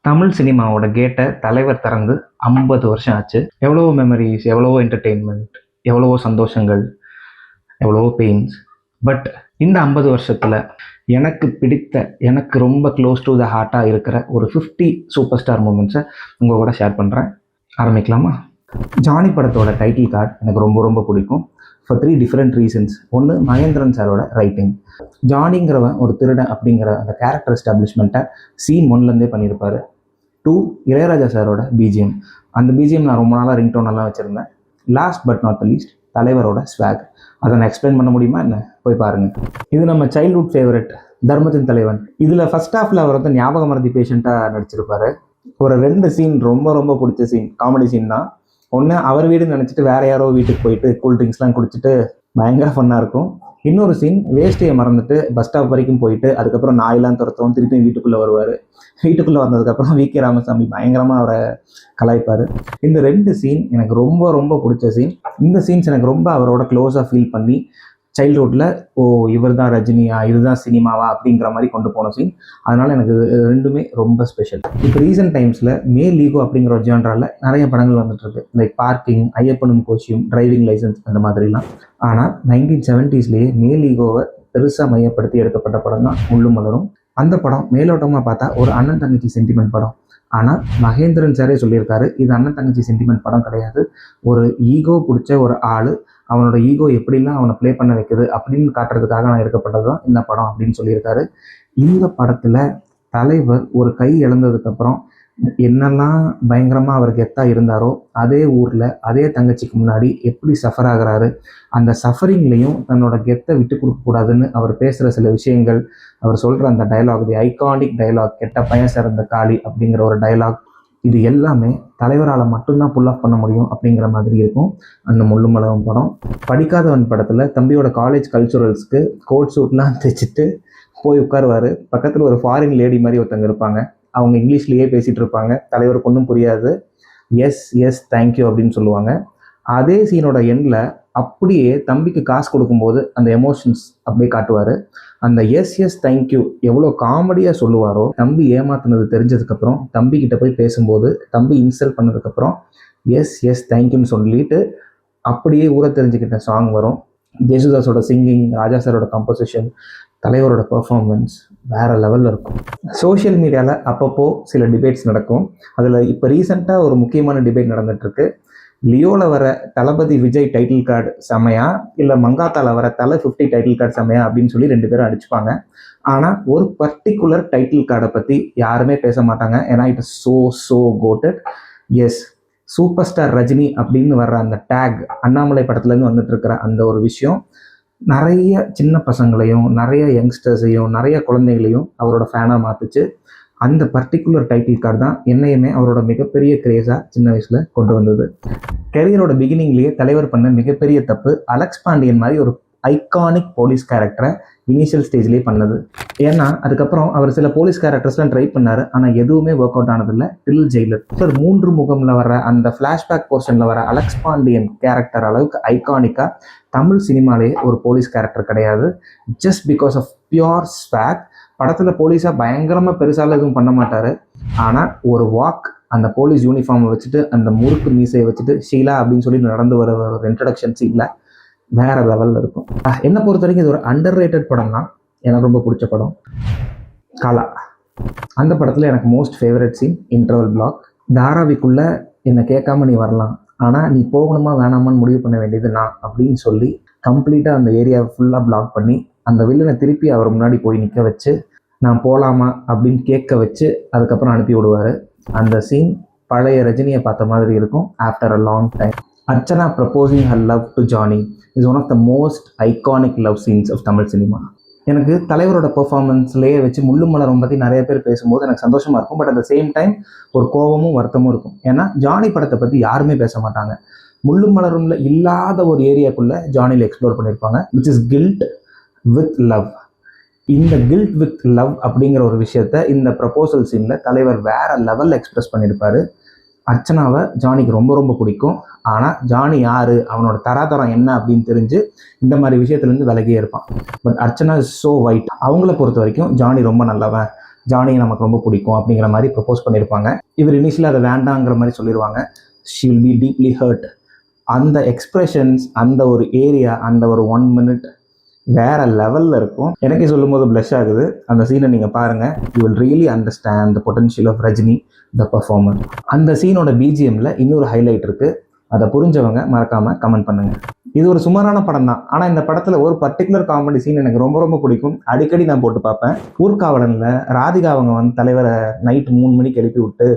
தமிழ் சினிமாவோட கேட்டை தலைவர் திறந்து 50 வருஷம் ஆச்சு. எவ்வளவோ மெமரீஸ், எவ்வளவோ என்டர்டெயின்மெண்ட், எவ்வளவோ சந்தோஷங்கள், எவ்வளவோ பெயின்ஸ். பட் இந்த 50 வருஷத்தில் எனக்கு பிடித்த, எனக்கு ரொம்ப க்ளோஸ் டு த ஹார்ட்டாக இருக்கிற ஒரு 50 சூப்பர் ஸ்டார் மூமெண்ட்ஸை உங்கள் கூட ஷேர் பண்ணுறேன். ஆரம்பிக்கலாமா? ஜானி படத்தோட டைட்டில் கார்டு எனக்கு ரொம்ப ரொம்ப பிடிக்கும். For 3 different reasons. ஒன்று, மகேந்திரன் சாரோட ரைட்டிங். ஜானிங்கிறவன் ஒரு திருடன் அப்படிங்கிற அந்த கேரக்டர் எஸ்டாப்ளிஷ்மெண்ட்டை சீன் 1லேருந்தே பண்ணியிருப்பார். 2, இளையராஜா சாரோட பிஜிஎம். அந்த பிஜிஎம் நான் ரொம்ப நாளாக ரிங்டோனெல்லாம் வச்சுருந்தேன். Last but not the least, தலைவரோட ஸ்வாக். அதை நான் எக்ஸ்பிளைன் பண்ண முடியுமா என்ன? போய் பாருங்கள். இது நம்ம சைல்ட்ஹுட் ஃபேவரட் தர்மத்தின் தலைவன். இதில் ஃபர்ஸ்ட் ஹாஃபில் அவர் வந்து ஞாபக மறதி பேஷண்ட்டாக நடிச்சிருப்பாரு. ஒரு 2 சீன் ரொம்ப ரொம்ப பிடிச்ச சீன், காமெடி சீன் தான். ஒன்று, அவர் வீடுன்னு நினச்சிட்டு வேற யாரோ வீட்டுக்கு போயிட்டு கூல் ட்ரிங்க்ஸ்லாம் குடிச்சிட்டு பயங்கர ஃபன்னாக இருக்கும். இன்னொரு சீன், வேஷ்டியை மறந்துட்டு பஸ் ஸ்டாப் வரைக்கும் போயிட்டு அதுக்கப்புறம் நாயெல்லாம் துரத்தவும் திருப்பி வீட்டுக்குள்ளே வருவார். வீட்டுக்குள்ளே வந்ததுக்கப்புறம் வி.கே. ராமசாமி பயங்கரமாக அவரை கலாய்ப்பார். இந்த 2 சீன் எனக்கு ரொம்ப ரொம்ப பிடிச்ச சீன். இந்த சீன்ஸ் எனக்கு ரொம்ப அவரோட க்ளோஸாக ஃபீல் பண்ணி சைல்ட்ஹுட்டில் ஓ இவர் தான் ரஜினியா, இதுதான் சினிமாவா அப்படிங்கிற மாதிரி கொண்டு போன சீன். அதனால் எனக்கு ரெண்டுமே ரொம்ப ஸ்பெஷல். இப்போ ரீசெண்ட் டைம்ஸில் மேல் ஈகோ அப்படிங்கிற ஒரு ஜான்ராவில் நிறைய படங்கள் வந்துட்டுருக்கு. லைக் பார்க்கிங், ஐயப்பனும் கோச்சியும், டிரைவிங் லைசன்ஸ், அந்த மாதிரிலாம். ஆனால் 1970ஸ்லேயே மேல் ஈகோவை பெருசாக மையப்படுத்தி எடுக்கப்பட்ட படம் தான் முள்ளும் மலரும். அந்த படம் மேலோட்டமாக பார்த்தா ஒரு அண்ணன் தங்கச்சி சென்டிமெண்ட் படம். ஆனால் மகேந்திரன் சாரே சொல்லியிருக்காரு, இது அண்ணன் தங்கச்சி சென்டிமெண்ட் படம் கிடையாது, ஒரு ஈகோ பிடிச்ச ஒரு ஆள், அவனோட ஈகோ எப்படிலாம் அவனை ப்ளே பண்ண வைக்குது அப்படின்னு காட்டுறதுக்காக நான் எடுக்கப்பட்டது தான் இந்த படம் அப்படின்னு சொல்லியிருக்காரு. இந்த படத்தில் தலைவர் ஒரு கை இழந்ததுக்கப்புறம் என்னெல்லாம் பயங்கரமாக அவருக்கு கெத்தா இருந்தாரோ அதே ஊரில் அதே தங்கச்சிக்கு முன்னாடி எப்படி சஃபர் ஆகிறாரு, அந்த சஃபரிங்லேயும் தன்னோட கெத்தை விட்டு கொடுக்கக்கூடாதுன்னு அவர் பேசுகிற சில விஷயங்கள், அவர் சொல்கிற அந்த டைலாக், தி ஐகானிக் டைலாக், கெட்ட பையன் சிறந்த காளி அப்படிங்கிற ஒரு டைலாக், இது எல்லாமே தலைவரால் மட்டும்தான் புல் ஆஃப் பண்ண முடியும் அப்படிங்கிற மாதிரி இருக்கும் அந்த முள்ளும் மலரும் படம். படிக்காதவன் படத்தில் தம்பியோட காலேஜ் கல்ச்சுரல்ஸ்க்கு கோட் சூட்லாம் தைச்சிட்டு போய் உட்காருவார். பக்கத்தில் ஒரு ஃபாரின் லேடி மாதிரி ஒருத்தங்க இருப்பாங்க. அவங்க இங்கிலீஷ்லேயே பேசிகிட்டு இருப்பாங்க. தலைவருக்கு ஒன்றும் புரியாது. எஸ் எஸ் தேங்க்யூ அப்படின்னு சொல்லுவாங்க. அதே சீனோட எண்டில் அப்படியே தம்பிக்கு காசு கொடுக்கும்போது அந்த எமோஷன்ஸ் அப்படியே காட்டுவார். அந்த எஸ் எஸ் தேங்க்யூ எவ்வளோ காமெடியாக சொல்லுவாரோ, தம்பி ஏமாத்துனது தெரிஞ்சதுக்கப்புறம் தம்பிக்கிட்ட போய் பேசும்போது தம்பி இன்சல்ட் பண்ணதுக்கப்புறம் எஸ் எஸ் தேங்க்யூன்னு சொல்லிட்டு அப்படியே ஊற தெரிஞ்சுக்கிட்ட சாங் வரும். ஜேசுதாஸோட சிங்கிங், ராஜா சாரோட கம்போசிஷன், தலைவரோட பெர்ஃபார்மன்ஸ் வேறு லெவலில் இருக்கும். சோஷியல் மீடியாவில் அப்பப்போ சில டிபேட்ஸ் நடக்கும். அதில் இப்போ ரீசெண்டாக ஒரு முக்கியமான டிபேட் நடந்துகிட்ருக்கு. லியோவில் வர தளபதி விஜய் டைட்டில் கார்டு செமையா, இல்லை மங்காத்தாவில் வர தலை 50 டைட்டில் கார்டு செமையா அப்படின்னு சொல்லி 2 பேரும் அடிச்சுப்பாங்க. ஆனால் ஒரு பர்டிகுலர் டைட்டில் கார்டை பற்றி யாருமே பேச மாட்டாங்க. ஏன்னா it is so quoted. Yes, super star Rajini அப்படின்னு வர்ற அந்த டேக், அண்ணாமலை படத்துலேருந்து வந்துட்டு இருக்கிற அந்த ஒரு விஷயம் நிறைய சின்ன பசங்களையும் நிறைய யங்ஸ்டர்ஸையும் நிறைய குழந்தைகளையும் அவரோட ஃபேனாக மாற்றுச்சு. அந்த பர்டிகுலர் டைட்டில் கார்டு தான் என்னையுமே அவரோட மிகப்பெரிய கிரேஸாக சின்ன வயசில் கொண்டு வந்தது. கெரியரோட பிகினிங்லேயே தலைவர் பண்ண மிகப்பெரிய தப்பு அலெக்ஸ் பாண்டியன் மாதிரி ஒரு ஐகானிக் போலீஸ் கேரக்டரை இனிஷியல் ஸ்டேஜ்லேயே பண்ணது. ஏன்னா அதுக்கப்புறம் அவர் சில போலீஸ் கேரக்டர்ஸ்லாம் ட்ரை பண்ணார். ஆனால் எதுவுமே ஒர்க் அவுட் ஆனதில்லை. டில் ஜெயிலர் சார் 3 முகமில் வர அந்த ஃப்ளாஷ்பேக் போர்ஷனில் வர அலெக்ஸ் பாண்டியன் கேரக்டர் அளவுக்கு ஐகானிக்காக தமிழ் சினிமாலேயே ஒரு போலீஸ் கேரக்டர் கிடையாது. Just because of pure swag. படத்தில் போலீஸாக பயங்கரமாக பெருசால எதுவும் பண்ண மாட்டார். ஆனால் ஒரு வாக், அந்த போலீஸ் யூனிஃபார்மை வச்சுட்டு அந்த முறுக்கு மீசையை வச்சுட்டு ஷீலா அப்படின்னு சொல்லி நடந்து வர ஒரு இன்ட்ரடக்ஷன் சீனில் வேறு லெவலில் இருக்கும். என்னை பொறுத்த வரைக்கும் இது ஒரு அண்டர் ரேட்டட் படம் தான். எனக்கு ரொம்ப பிடிச்ச படம் காலா. அந்த படத்தில் எனக்கு most favourite scene interval block. தாராவிக்குள்ளே என்னை கேட்காம நீ வரலாம், ஆனால் நீ போகணுமா வேணாமான்னு முடிவு பண்ண வேண்டியது நான் அப்படின்னு சொல்லி கம்ப்ளீட்டாக அந்த ஏரியாவை ஃபுல்லாக பிளாக் பண்ணி அந்த வில்லனை திருப்பி அவர் முன்னாடி போய் நிற்க வச்சு நான் போகலாமா அப்படின்னு கேட்க வச்சு அதுக்கப்புறம் அனுப்பி விடுவார். அந்த சீன் பழைய ரஜினியை பார்த்த மாதிரி இருக்கும் after a long time. Archana proposing her love to Johnny is one of the most iconic love scenes of Tamil cinema. எனக்கு தலைவரோட பெர்ஃபார்மன்ஸ்லேயே வச்சு முள்ளும் மலரும் பற்றி நிறைய பேர் பேசும்போது எனக்கு சந்தோஷமாக இருக்கும். But at the same time ஒரு கோபமும் வருத்தமும் இருக்கும். ஏன்னா ஜானி படத்தை பற்றி யாருமே பேச மாட்டாங்க. முள்ளும் மலரும்ல இல்லாத ஒரு ஏரியாக்குள்ளே ஜானியில் எக்ஸ்ப்ளோர் பண்ணியிருப்பாங்க, which is guilt with love. இந்த கில்ட் வித் லவ் அப்படிங்கிற ஒரு விஷயத்த இந்த ப்ரப்போசல் சீனில் தலைவர் வேற லெவலில் எக்ஸ்பிரஸ் பண்ணியிருப்பாரு. அர்ச்சனாவை ஜானிக்கு ரொம்ப ரொம்ப பிடிக்கும். ஆனால் ஜானி யார், அவனோட தராதரம் என்ன அப்படின்னு தெரிஞ்சு இந்த மாதிரி விஷயத்துலேருந்து விலகியே இருப்பான். But Archana is so white. அவங்கள பொறுத்த வரைக்கும் ஜானி ரொம்ப நல்லவன், ஜானி நமக்கு ரொம்ப பிடிக்கும் அப்படிங்கிற மாதிரி ப்ரப்போஸ் பண்ணியிருப்பாங்க. இவர் இனிஷியலாக அதை வேண்டாங்கிற மாதிரி சொல்லிடுவாங்க. She will be deeply hurt. அந்த எக்ஸ்பிரஷன்ஸ், அந்த ஒரு ஏரியா, அந்த ஒரு 1 minute வேற லெவலில் இருக்கும். எனக்கே சொல்லும் போது ப்ளஷ் ஆகுது. அந்த சீனை நீங்கள் பாருங்கள். You will really understand the potential of Rajini the performer. அந்த சீனோட பிஜிஎம்மில் இன்னொரு ஹைலைட் இருக்குது. அதை புரிஞ்சவங்க மறக்காமல் கமெண்ட் பண்ணுங்கள். இது ஒரு சுமாரான படம் தான். ஆனால் இந்த படத்தில் ஒரு பர்டிகுலர் காமெடி சீன் எனக்கு ரொம்ப ரொம்ப பிடிக்கும். அடிக்கடி நான் போட்டு பார்ப்பேன். ஊர்காவலனில் ராதிகா அவங்க வந்து தலைவரை நைட் 3 மணிக்கு எழுப்பி விட்டு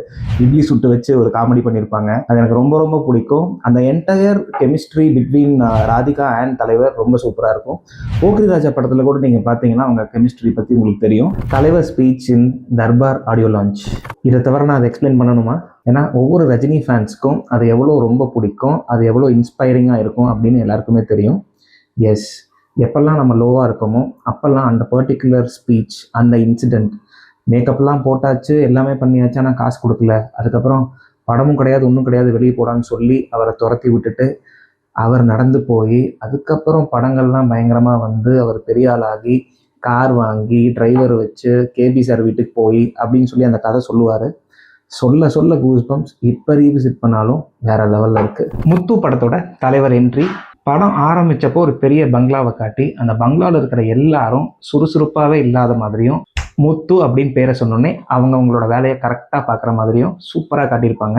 இட்லி சுட்டு வச்சு ஒரு காமெடி பண்ணியிருப்பாங்க. அது எனக்கு ரொம்ப ரொம்ப பிடிக்கும். அந்த entire chemistry between Radhika and தலைவர் ரொம்ப சூப்பராக இருக்கும். போக்ரி ராஜா படத்தில் கூட நீங்கள் பார்த்தீங்கன்னா அவங்க கெமிஸ்ட்ரி பற்றி உங்களுக்கு தெரியும். தலைவர் ஸ்பீச் இன் தர்பார் ஆடியோ லான்ச். இதை தவிர நான் அதை எக்ஸ்பிளைன் பண்ணணுமா? ஏன்னா ஒவ்வொரு ரஜினி ஃபேன்ஸ்க்கும் அது எவ்வளோ ரொம்ப பிடிக்கும், அது எவ்வளோ இன்ஸ்பைரிங்காக இருக்கும் அப்படின்னு எல்லாருக்குமே தெரியும். எஸ், எப்பெல்லாம் நம்ம லோவாக இருக்கோமோ அப்போல்லாம் அந்த பர்டிகுலர் ஸ்பீச், அந்த இன்சிடெண்ட், மேக்கப்லாம் போட்டாச்சு, எல்லாமே பண்ணியாச்சு, ஆனால் காசு கொடுக்கல, அதுக்கப்புறம் படமும் கிடையாது ஒன்றும் கிடையாது வெளியே போடான்னு சொல்லி அவரை துரத்தி விட்டுட்டு அவர் நடந்து போய் அதுக்கப்புறம் படங்கள்லாம் பயங்கரமாக வந்து அவர் பெரிய ஆளாகி கார் வாங்கி டிரைவர் வச்சு கேபி சார் வீட்டுக்கு போய் அப்படின்னு சொல்லி அந்த கதை சொல்லுவார். சொல்ல சொல்ல கூஸ்பம்ஸ். இப்போ ரீவிசிட் பண்ணாலும் வேற லெவலில் இருக்குது. முத்து படத்தோட தலைவர் என்ட்ரி. படம் ஆரம்பித்தப்போ ஒரு பெரிய பங்களாவை காட்டி அந்த பங்களாவில் இருக்கிற எல்லாரும் சுறுசுறுப்பாகவே இல்லாத மாதிரியும், முத்து அப்படின்னு பேரை சொன்னோன்னே அவங்களோட வேலையை கரெக்டாக பார்க்குற மாதிரியும் சூப்பராக காட்டியிருப்பாங்க.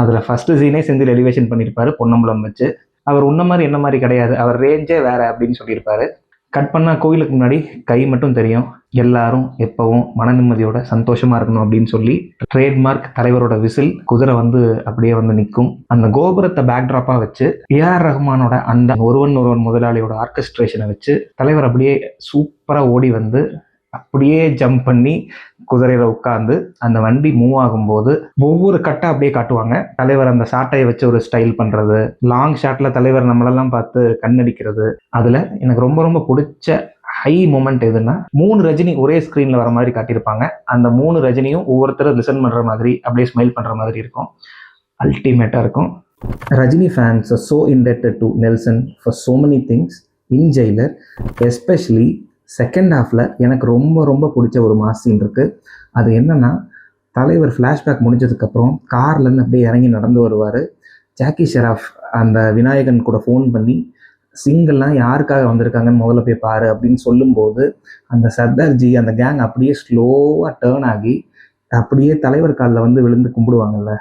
அதில் ஃபஸ்ட்டு சீனே செந்தில் எலிவேஷன் பண்ணியிருப்பாரு பொன்னம்பலம் வச்சு. அவர் உன்ன மாதிரி என்ன மாதிரி கிடையாது, அவர் ரேஞ்சே வேற அப்படின்னு சொல்லியிருப்பாரு. கட் பண்ணால் கோயிலுக்கு முன்னாடி கை மட்டும் தெரியும். எல்லாரும் எப்பவும் மன நிம்மதியோட சந்தோஷமாக இருக்கணும் அப்படின்னு சொல்லி ட்ரேட்மார்க் தலைவரோட விசில், குதிரை வந்து அப்படியே வந்து நிற்கும். அந்த கோபுரத்தை பேக்ட்ராப்பாக வச்சு ஏஆர் ரஹ்மானோட அந்த ஒருவன் முதலாளியோட ஆர்கெஸ்ட்ரேஷனை வச்சு தலைவர் அப்படியே சூப்பராக ஓடி வந்து அப்படியே ஜம்ப் பண்ணி குதிரையில் உட்காந்து அந்த வண்டி மூவ் ஆகும்போது ஒவ்வொரு கட்டை அப்படியே காட்டுவாங்க. தலைவர் அந்த ஷாட்டையை வச்சு ஒரு ஸ்டைல் பண்ணுறது, லாங் ஷாட்டில் தலைவர் நம்மளெல்லாம் பார்த்து கண்ணடிக்கிறது. அதில் எனக்கு ரொம்ப ரொம்ப பிடிச்ச ஹை மூமெண்ட் எதுன்னா 3 ரஜினி ஒரே ஸ்க்ரீனில் வர மாதிரி காட்டியிருப்பாங்க. அந்த 3 ரஜினியும் ஒவ்வொருத்தரும் லிசன் பண்ணுற மாதிரி அப்படியே ஸ்மைல் பண்ணுற மாதிரி இருக்கும். அல்டிமேட்டாக இருக்கும். Rajini fans are so indebted to Nelson for so many things in Jailer. Especially second ஹாஃபில் எனக்கு ரொம்ப ரொம்ப பிடிச்ச ஒரு மாஸ் சீன் இருக்குது. அது என்னென்னா, தலைவர் ஃப்ளாஷ்பேக் முடிஞ்சதுக்கப்புறம் கார்லேருந்து அப்படியே இறங்கி நடந்து வருவார். ஜாக்கி ஷெராஃப் அந்த விநாயகன் கூட ஃபோன் பண்ணி சிங்கெல்லாம் யாருக்காக வந்திருக்காங்கன்னு முதல்ல போய் பாரு அப்படின்னு சொல்லும்போது அந்த சர்தார்ஜி அந்த கேங் அப்படியே ஸ்லோவாக டேர்ன் ஆகி அப்படியே தலைவர் காலில் வந்து விழுந்து கும்பிடுவாங்கல்ல.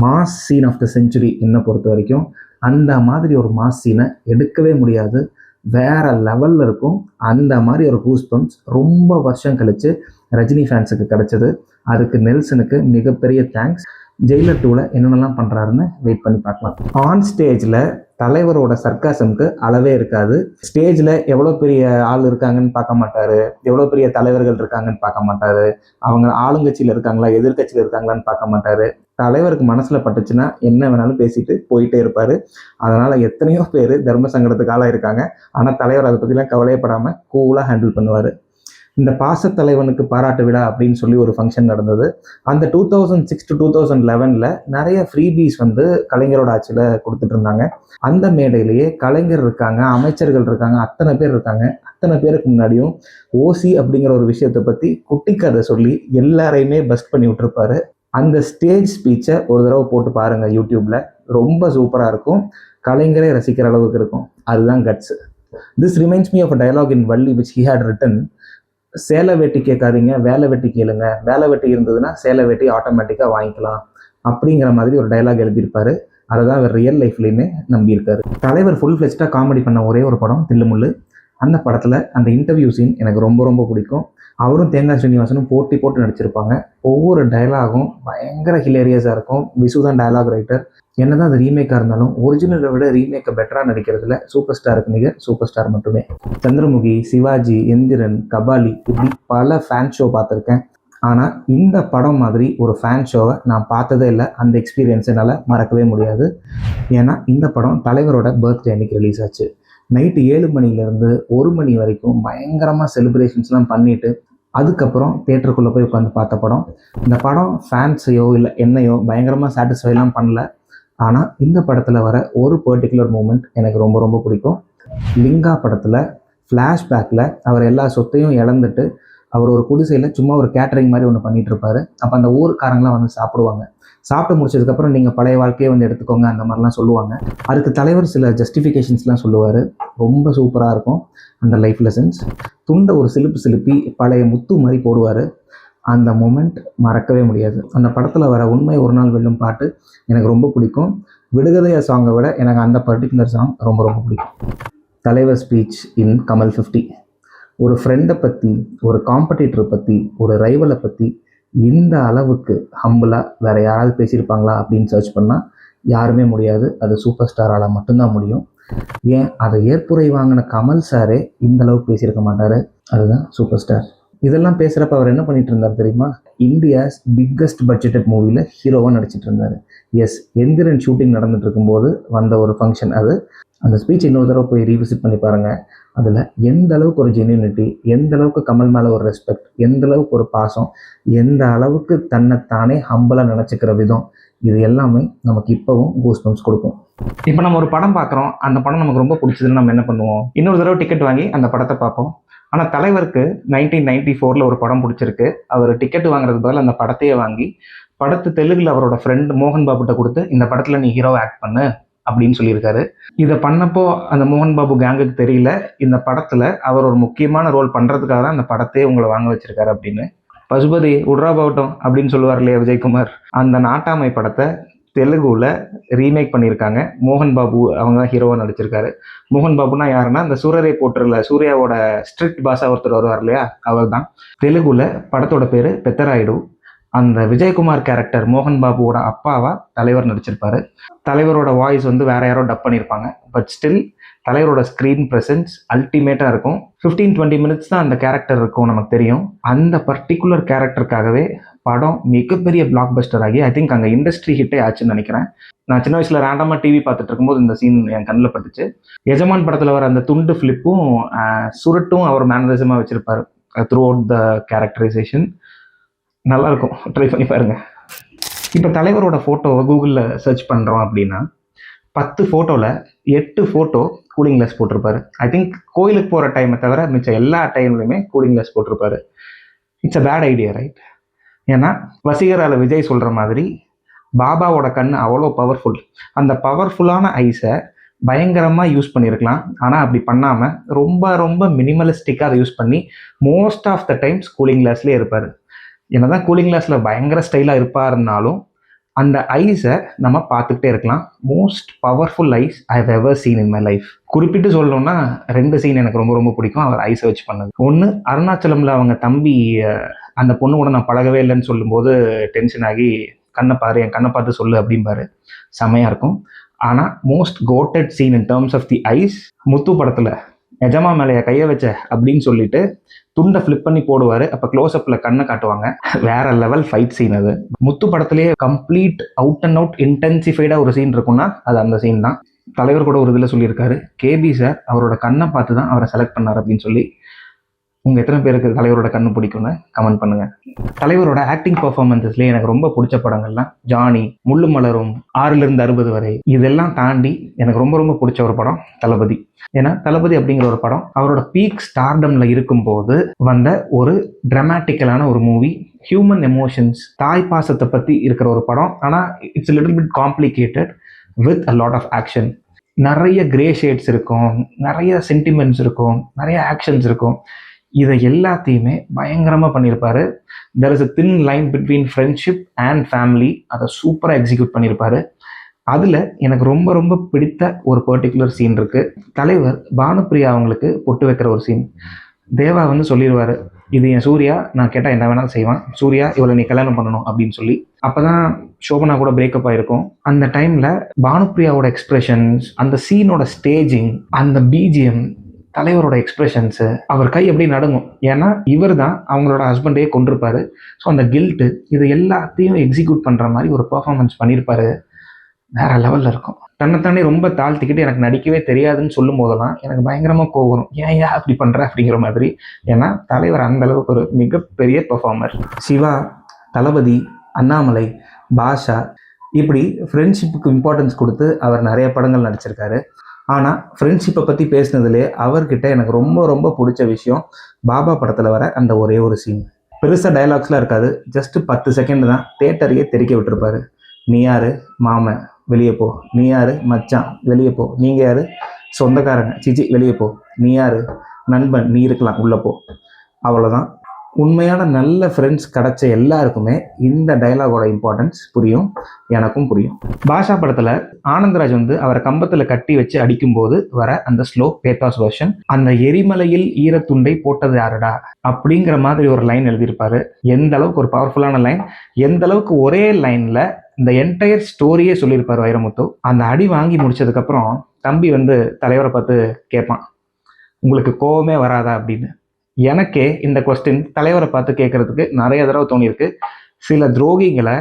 Mass scene of the century என்னை பொறுத்த வரைக்கும். அந்த மாதிரி ஒரு மாஸ் சீனை எடுக்கவே முடியாது. வேற லெவலில் இருக்கும். அந்த மாதிரி ஒரு கூஸ்பம்ஸ் ரொம்ப வருஷம் கழிச்சு ரஜினி ஃபேன்ஸுக்கு கிடைச்சது. அதுக்கு நெல்சனுக்கு மிகப்பெரிய தேங்க்ஸ். ஜெயிலர் 2ல் என்னென்னலாம் பண்ணுறாருன்னு வெயிட் பண்ணி பார்க்கலாம். ஆன் ஸ்டேஜில் தலைவரோட சர்க்காசம்க்கு அளவே இருக்காது. ஸ்டேஜில் எவ்வளோ பெரிய ஆள் இருக்காங்கன்னு பார்க்க மாட்டார், எவ்வளோ பெரிய தலைவர்கள் இருக்காங்கன்னு பார்க்க மாட்டார், அவங்க ஆளுங்கட்சியில் இருக்காங்களா எதிர்கட்சியில் இருக்காங்களான்னு பார்க்க மாட்டார். தலைவருக்கு மனசில் பட்டுச்சுன்னா என்ன வேணாலும் பேசிட்டு போயிட்டே இருப்பார். அதனால் எத்தனையோ பேர் தர்ம சங்கடத்துக்கு ஆளாக இருக்காங்க. ஆனால் தலைவர் அதை பற்றிலாம் கவலையப்படாமல் கூலாக ஹேண்டில் பண்ணுவார். இந்த பாசத்தலைவனுக்கு பாராட்டு விழா அப்படின்னு சொல்லி ஒரு ஃபங்க்ஷன் நடந்தது. அந்த 2006 to 2011 நிறைய ஃப்ரீபீஸ் வந்து கலைஞரோட ஆட்சியில் கொடுத்துட்டு இருந்தாங்க. அந்த மேடையிலேயே கலைஞர் இருக்காங்க, அமைச்சர்கள் இருக்காங்க, அத்தனை பேர் இருக்காங்க. அத்தனை பேருக்கு முன்னாடியும் ஓசி அப்படிங்கிற ஒரு விஷயத்தை பற்றி குட்டி கதை சொல்லி எல்லாரையுமே பஸ்ட் பண்ணி விட்டுருப்பாரு. அந்த ஸ்டேஜ் ஸ்பீச்சை ஒரு தடவை போட்டு பாருங்கள் யூடியூப்பில். ரொம்ப சூப்பராக இருக்கும். கலைஞரே ரசிக்கிற அளவுக்கு இருக்கும். அதுதான் guts. This reminds me of a dialogue in Valli which he had written. சேலை வேட்டி கேட்காதீங்க, வேலை வெட்டி கேளுங்க, வேலை வெட்டி இருந்ததுன்னா சேலை வேட்டி ஆட்டோமேட்டிக்காக வாங்கிக்கலாம் அப்படிங்கிற மாதிரி ஒரு டைலாக் எழுதியிருப்பாரு. அதை தான் அவர் ரியல் லைஃப்லேயுமே நம்பியிருக்காரு. தலைவர் ஃபுல் ஃப்ளெஜ்டாக காமெடி பண்ண ஒரே ஒரு படம் தில்லுமுள்ளு. அந்த படத்தில் அந்த இன்டர்வியூ சீன் எனக்கு ரொம்ப ரொம்ப பிடிக்கும். அவரும் தேங்காய் ஸ்ரீனிவாசனும் போட்டி போட்டு நடிச்சிருப்பாங்க. ஒவ்வொரு டைலாகும் பயங்கர ஹிலேரியஸாக இருக்கும். விசு தான் டைலாக் ரைட்டர். என்னதான் அது ரீமேக்காக இருந்தாலும் ஒரிஜினலை விட ரீமேக்கை பெட்டராக நடிக்கிறதுல சூப்பர் ஸ்டாருக்கு நிகர் சூப்பர் ஸ்டார் மட்டுமே. சந்திரமுகி, சிவாஜி, எந்திரன், கபாலி இப்படி பல ஃபேன் ஷோ பார்த்துருக்கேன். ஆனால் இந்த படம் மாதிரி ஒரு ஃபேன் ஷோவை நான் பார்த்ததே இல்லை. அந்த எக்ஸ்பீரியன்ஸை என்னால் மறக்கவே முடியாது. ஏன்னா இந்த படம் தலைவரோட பர்த்டே அன்னைக்கு ரிலீஸ் ஆச்சு. நைட்டு 7 மணிலேருந்து 1 மணி வரைக்கும் பயங்கரமாக செலிப்ரேஷன்ஸ்லாம் பண்ணிவிட்டு அதுக்கப்புறம் தேட்டருக்குள்ளே போய் உட்காந்து பார்த்த படம். இந்த படம் ஃபேன்ஸையோ இல்லை என்னையோ பயங்கரமாக சாட்டிஸ்ஃபைலாம் பண்ணல. ஆனால் இந்த படத்தில் வர ஒரு பர்டிகுலர் மூமெண்ட் எனக்கு ரொம்ப ரொம்ப பிடிக்கும். லிங்கா படத்தில் ஃப்ளாஷ்பேக்கில் அவர் எல்லா சொத்தையும் இழந்துட்டு அவர் ஒரு குடிசையில் சும்மா ஒரு கேட்டரிங் மாதிரி ஒன்று பண்ணிட்டு இருப்பாரு. அப்போ அந்த ஊருக்காரங்களாம் வந்து சாப்பிடுவாங்க. சாப்பிட்டு முடிச்சதுக்கப்புறம் நீங்கள் பழைய வாழ்க்கையை வந்து எடுத்துக்கோங்க அந்த மாதிரிலாம் சொல்லுவாங்க. அதுக்கு தலைவர் சில ஜஸ்டிஃபிகேஷன்ஸ்லாம் சொல்லுவார். ரொம்ப சூப்பராக இருக்கும் அந்த லைஃப் லெசன்ஸ். துண்டை ஒரு சிலுப்பி பழைய முத்து மாதிரி போடுவார். அந்த மொமெண்ட் மறக்கவே முடியாது. அந்த படத்தில் வர உண்மை ஒரு நாள் வெல்லும் பாட்டு எனக்கு ரொம்ப பிடிக்கும். விடுகதையா சாங்கை விட எனக்கு அந்த பர்டிகுலர் சாங் ரொம்ப ரொம்ப பிடிக்கும். தலைவர் ஸ்பீச் இன் கமல் 50. ஒரு ஃப்ரெண்டை பற்றி, ஒரு காம்படிட்டரை பற்றி, ஒரு ரைவலை பற்றி இந்த அளவுக்கு ஹம்பிளாக வேறு யாராவது பேசியிருப்பாங்களா அப்படின்னு சர்ச் பண்ணால் யாருமே முடியாது. அது சூப்பர் ஸ்டாரால் மட்டும்தான் முடியும். ஏன் அதை ஏற்புரை வாங்கின கமல் சாரே இந்த அளவுக்கு பேசியிருக்க மாட்டார். அதுதான் சூப்பர் ஸ்டார். இதெல்லாம் பேசுகிறப்ப அவர் என்ன பண்ணிட்டு இருந்தார் தெரியுமா? இந்தியாஸ் பிக்கஸ்ட் பட்ஜெட்டட் மூவியில் ஹீரோவாக நடிச்சிட்டு இருந்தார். எஸ், எந்திரன் ஷூட்டிங் நடந்துட்டு இருக்கும்போது வந்த ஒரு ஃபங்க்ஷன் அது. அந்த ஸ்பீச் இன்னொரு தடவை போய் ரீவிசிட் பண்ணி பாருங்கள். அதில் எந்த அளவுக்கு ஒரு ஜென்யூனிட்டி, எந்த அளவுக்கு கமல் மேலே ஒரு ரெஸ்பெக்ட், எந்த அளவுக்கு ஒரு பாசம், எந்த அளவுக்கு தன்னைத்தானே ஹம்பலாக நினச்சிக்கிற விதம், இது எல்லாமே நமக்கு இப்போவும் கூஸ்பம்ஸ் கொடுக்கும். இப்போ நம்ம ஒரு படம் பார்க்குறோம், அந்த படம் நமக்கு ரொம்ப பிடிச்சதுன்னு நம்ம என்ன பண்ணுவோம்? இன்னொரு தடவை டிக்கெட் வாங்கி அந்த படத்தை பார்ப்போம். ஆனால் தலைவருக்கு 1994 ஒரு படம் பிடிச்சிருக்கு. அவர் டிக்கெட் வாங்குறதுக்கு பதில் அந்த படத்தையே வாங்கி படத்து தெலுங்குல அவரோட ஃப்ரெண்ட் மோகன் பாபுட்ட கொடுத்து இந்த படத்தில் நீ ஹீரோவை ஆக்ட் பண்ணு அப்படின்னு சொல்லியிருக்காரு. இதை பண்ணப்போ அந்த மோகன் பாபு கேங்குக்கு தெரியல, இந்த படத்தில் அவர் ஒரு முக்கியமான ரோல் பண்ணுறதுக்காக தான் அந்த படத்தையே உங்களை வாங்க வச்சிருக்காரு அப்படின்னு. பசுபதி உட்ரா பவட்டம் அப்படின்னு சொல்லுவார் இல்லையா விஜயகுமார், அந்த நாட்டாமை படத்தை தெலுங்குல ரீமேக் பண்ணியிருக்காங்க. மோகன் பாபு அவங்க தான் ஹீரோவாக நடிச்சிருக்காரு. மோகன் பாபுனா யாருன்னா இந்த சூரரை போட்டுருல சூர்யாவோட ஸ்ட்ரிக்ட் பாஸா ஒருத்தர் வருவார் இல்லையா, அவர் தான். தெலுங்குல படத்தோட பேர் பெத்தராயுடு. அந்த விஜயகுமார் கேரக்டர் மோகன் பாபுவோட அப்பாவா தலைவர் நடிச்சிருப்பாரு. தலைவரோட வாய்ஸ் வந்து வேற யாரோ டப் பண்ணியிருப்பாங்க. பட் ஸ்டில் தலைவரோட ஸ்க்ரீன் ப்ரெசன்ஸ் அல்டிமேட்டாக இருக்கும். 15-20 மினிட்ஸ் தான் அந்த கேரக்டர் இருக்கும், நமக்கு தெரியும். அந்த பர்டிகுலர் கேரக்டருக்காகவே படம் மிகப்பெரிய பிளாக் பஸ்டர் ஆகி ஐ திங்க் அங்கே இண்டஸ்ட்ரி ஹிட்டே ஆச்சுன்னு நினைக்கிறேன். நான் சின்ன வயசில் ரேண்டமாக டிவி பார்த்துட்டு இருக்கும்போது இந்த சீன் என் கண்ணில் பட்டுச்சு. எஜமான் படத்தில் வர அந்த துண்டு ஃபிளிப்பும் சுருட்டும் அவர் மேனரிசமாக வச்சிருப்பாரு த்ரூ அவுட் த கேரக்டரைசேஷன். நல்லாயிருக்கும், ட்ரை பண்ணி பாருங்க. இப்போ தலைவரோட ஃபோட்டோவை கூகுளில் சர்ச் பண்ணுறோம் அப்படின்னா 10 ஃபோட்டோவில் 8 ஃபோட்டோ கூலிங் கிளாஸ் போட்டிருப்பாரு. ஐ திங்க் கோயிலுக்கு போகிற டைமை தவிர மிச்சம் எல்லா டைம்லையுமே கூலிங் கிளாஸ் போட்டிருப்பாரு. It's a bad idea, right? ஏன்னா வசீகரால விஜய் சொல்கிற மாதிரி பாபாவோட கண் அவ்வளோ பவர்ஃபுல். அந்த பவர்ஃபுல்லான ஐஸை பயங்கரமாக யூஸ் பண்ணியிருக்கலாம். ஆனால் அப்படி பண்ணாமல் ரொம்ப ரொம்ப மினிமலிஸ்டிக்காக அதை யூஸ் பண்ணி most of the times cooling கிளாஸ்லேயே இருப்பார். என்னதான் கூலிங் கிளாஸில் பயங்கர ஸ்டைலாக இருப்பாருன்னாலும் அந்த ஐஸை நம்ம பார்த்துக்கிட்டே இருக்கலாம். Most powerful eyes I have ever seen in my life. குறிப்பிட்டு சொல்லணும்னா 2 சீன் எனக்கு ரொம்ப ரொம்ப பிடிக்கும் அவர் ஐஸை வச்சு பண்ணது. ஒன்று, அருணாச்சலமில் அவங்க தம்பி அந்த பொண்ணு கூட நான் பழகவே இல்லைன்னு சொல்லும்போது டென்ஷன் ஆகி கண்ணை பாரு, என் கண்ணை பார்த்து சொல்லு அப்படிம்பாரு. செமையாக இருக்கும். ஆனால் most quoted scene in terms of the eyes, Muthu படத்தில் எஜமா மேலைய கையை வச்ச அப்படின்னு சொல்லிட்டு துண்டை ஃப்ளிப் பண்ணி போடுவார். அப்போ க்ளோஸ்அப்பில் கண்ணை காட்டுவாங்க. வேற லெவல் ஃபைட் சீன் அது. முத்து படத்துலேயே கம்ப்ளீட் அவுட் அண்ட் அவுட் இன்டென்சிஃபைடாக ஒரு சீன் இருக்குன்னா அது அந்த சீன் தான். தலைவர் கூட ஒரு இதில் சொல்லியிருக்காரு, கேபி சார் அவரோட கண்ணை பார்த்து தான் அவரை செலக்ட் பண்ணார் அப்படின்னு சொல்லி. உங்கள் எத்தனை பேருக்கு தலைவரோட கண்ணு பிடிக்கும்னு கமெண்ட் பண்ணுங்கள். தலைவரோட ஆக்டிங் பர்ஃபார்மன்ஸஸ்லேயே எனக்கு ரொம்ப பிடிச்ச படங்கள்லாம் ஜானி, முள்ளு மலரும், 6லிருந்து 60 வரை. இதெல்லாம் தாண்டி எனக்கு ரொம்ப ரொம்ப பிடிச்ச ஒரு படம் தளபதி. ஏன்னா தளபதி அப்படிங்கிற ஒரு படம் அவரோட பீக் ஸ்டார்டம்ல இருக்கும்போது வந்த ஒரு டிராமாட்டிக்கலான ஒரு மூவி. ஹியூமன் எமோஷன்ஸ், தாய் பாசத்தை பற்றி இருக்கிற ஒரு படம். ஆனால் it's little bit complicated with a lot of action. நிறைய கிரே ஷேட்ஸ் இருக்கும், நிறைய சென்டிமெண்ட்ஸ் இருக்கும், நிறைய ஆக்ஷன்ஸ் இருக்கும். இதை எல்லாத்தையுமே பயங்கரமாக பண்ணியிருப்பாரு. There is a thin line between friendship and family. அதை சூப்பராக எக்ஸிக்யூட் பண்ணியிருப்பாரு. அதில் எனக்கு ரொம்ப ரொம்ப பிடித்த ஒரு பர்டிகுலர் சீன் இருக்குது. தலைவர் பானுப்பிரியா அவங்களுக்கு பொட்டு வைக்கிற ஒரு சீன். தேவா வந்து சொல்லிடுவார், இது என் சூர்யா, நான் கேட்டால் என்ன வேணாலும் செய்வான், சூர்யா இவளை நீ கல்யாணம் பண்ணணும் அப்படின்னு சொல்லி. அப்போ தான் சோபனா கூட பிரேக்கப் ஆகிருக்கும். அந்த டைமில் பானுப்பிரியாவோட எக்ஸ்பிரஷன்ஸ், அந்த சீனோட ஸ்டேஜிங், அந்த பிஜிஎம், தலைவரோட எக்ஸ்பிரஷன்ஸு, அவர் கை எப்படி நடுங்கும். ஏன்னா இவர் தான் அவங்களோட ஹஸ்பண்டே கொண்டிருப்பாரு. ஸோ அந்த கில்ட்டு, இது எல்லாத்தையும் எக்ஸிக்யூட் பண்ணுற மாதிரி ஒரு பர்ஃபார்மன்ஸ் பண்ணியிருப்பாரு. வேற லெவலில் இருக்கும். தன்னைத்தானே ரொம்ப தாழ்த்திக்கிட்டு எனக்கு நடிக்கவே தெரியாதுன்னு சொல்லும் போதெல்லாம் எனக்கு பயங்கரமாக கோவம் வரும். ஏன் அப்படி பண்ணுற அப்படிங்கிற மாதிரி. ஏன்னா தலைவர் அந்த அளவுக்கு ஒரு மிகப்பெரிய பெர்ஃபார்மர். சிவா, தளபதி, அண்ணாமலை, பாஷா, இப்படி ஃப்ரெண்ட்ஷிப்புக்கு இம்பார்ட்டன்ஸ் கொடுத்து அவர் நிறைய படங்கள் நடிச்சிருக்காரு. ஆனால் ஃப்ரெண்ட்ஷிப்பை பற்றி பேசினதுலே அவர்கிட்ட எனக்கு ரொம்ப ரொம்ப பிடிச்ச விஷயம் பாபா படத்தில் வர அந்த ஒரே ஒரு சீன். பெருசாக டைலாக்ஸ்லாம் இருக்காது, ஜஸ்ட் 10 செகண்ட் தான் தேட்டரையே தெறிக்க விட்டுருப்பாரு. நீ யாரு மாமன் வெளியே போ, நீ யாரு மச்சான் வெளியே போ, நீங்கள் யாரு சொந்தக்காரங்க சிச்சி வெளியே போ, நீ யாரு நண்பன் நீ இருக்கலாம் உள்ளே போ, அவ்வளோதான். உண்மையான நல்ல ஃப்ரெண்ட்ஸ் கிடைச்ச எல்லாருக்குமே இந்த டைலாகோட இம்பார்ட்டன்ஸ் புரியும், எனக்கும் புரியும். பாஷா படத்தில் ஆனந்தராஜ் வந்து அவரை கம்பத்தில் கட்டி வச்சு அடிக்கும்போது வர அந்த ஸ்லோ பேத்தாஸ் வெர்ஷன், அந்த எரிமலையில் ஈரத்துண்டை போட்டது யாருடா அப்படிங்கிற மாதிரி ஒரு லைன் எழுதியிருப்பாரு. எந்த அளவுக்கு ஒரு பவர்ஃபுல்லான லைன், எந்த அளவுக்கு ஒரே லைனில் இந்த என்டையர் ஸ்டோரியே சொல்லியிருப்பார் வைரமுத்து. அந்த அடி வாங்கி முடிச்சதுக்கப்புறம் தம்பி வந்து தலைவரை பார்த்து கேட்பான், உங்களுக்கு கோவமே வராதா அப்படின்னு. எனக்கே இந்த கொஸ்டின் தலைவரை பார்த்து கேட்கறதுக்கு நிறைய தடவை தோணியிருக்கு. சில துரோகிகளை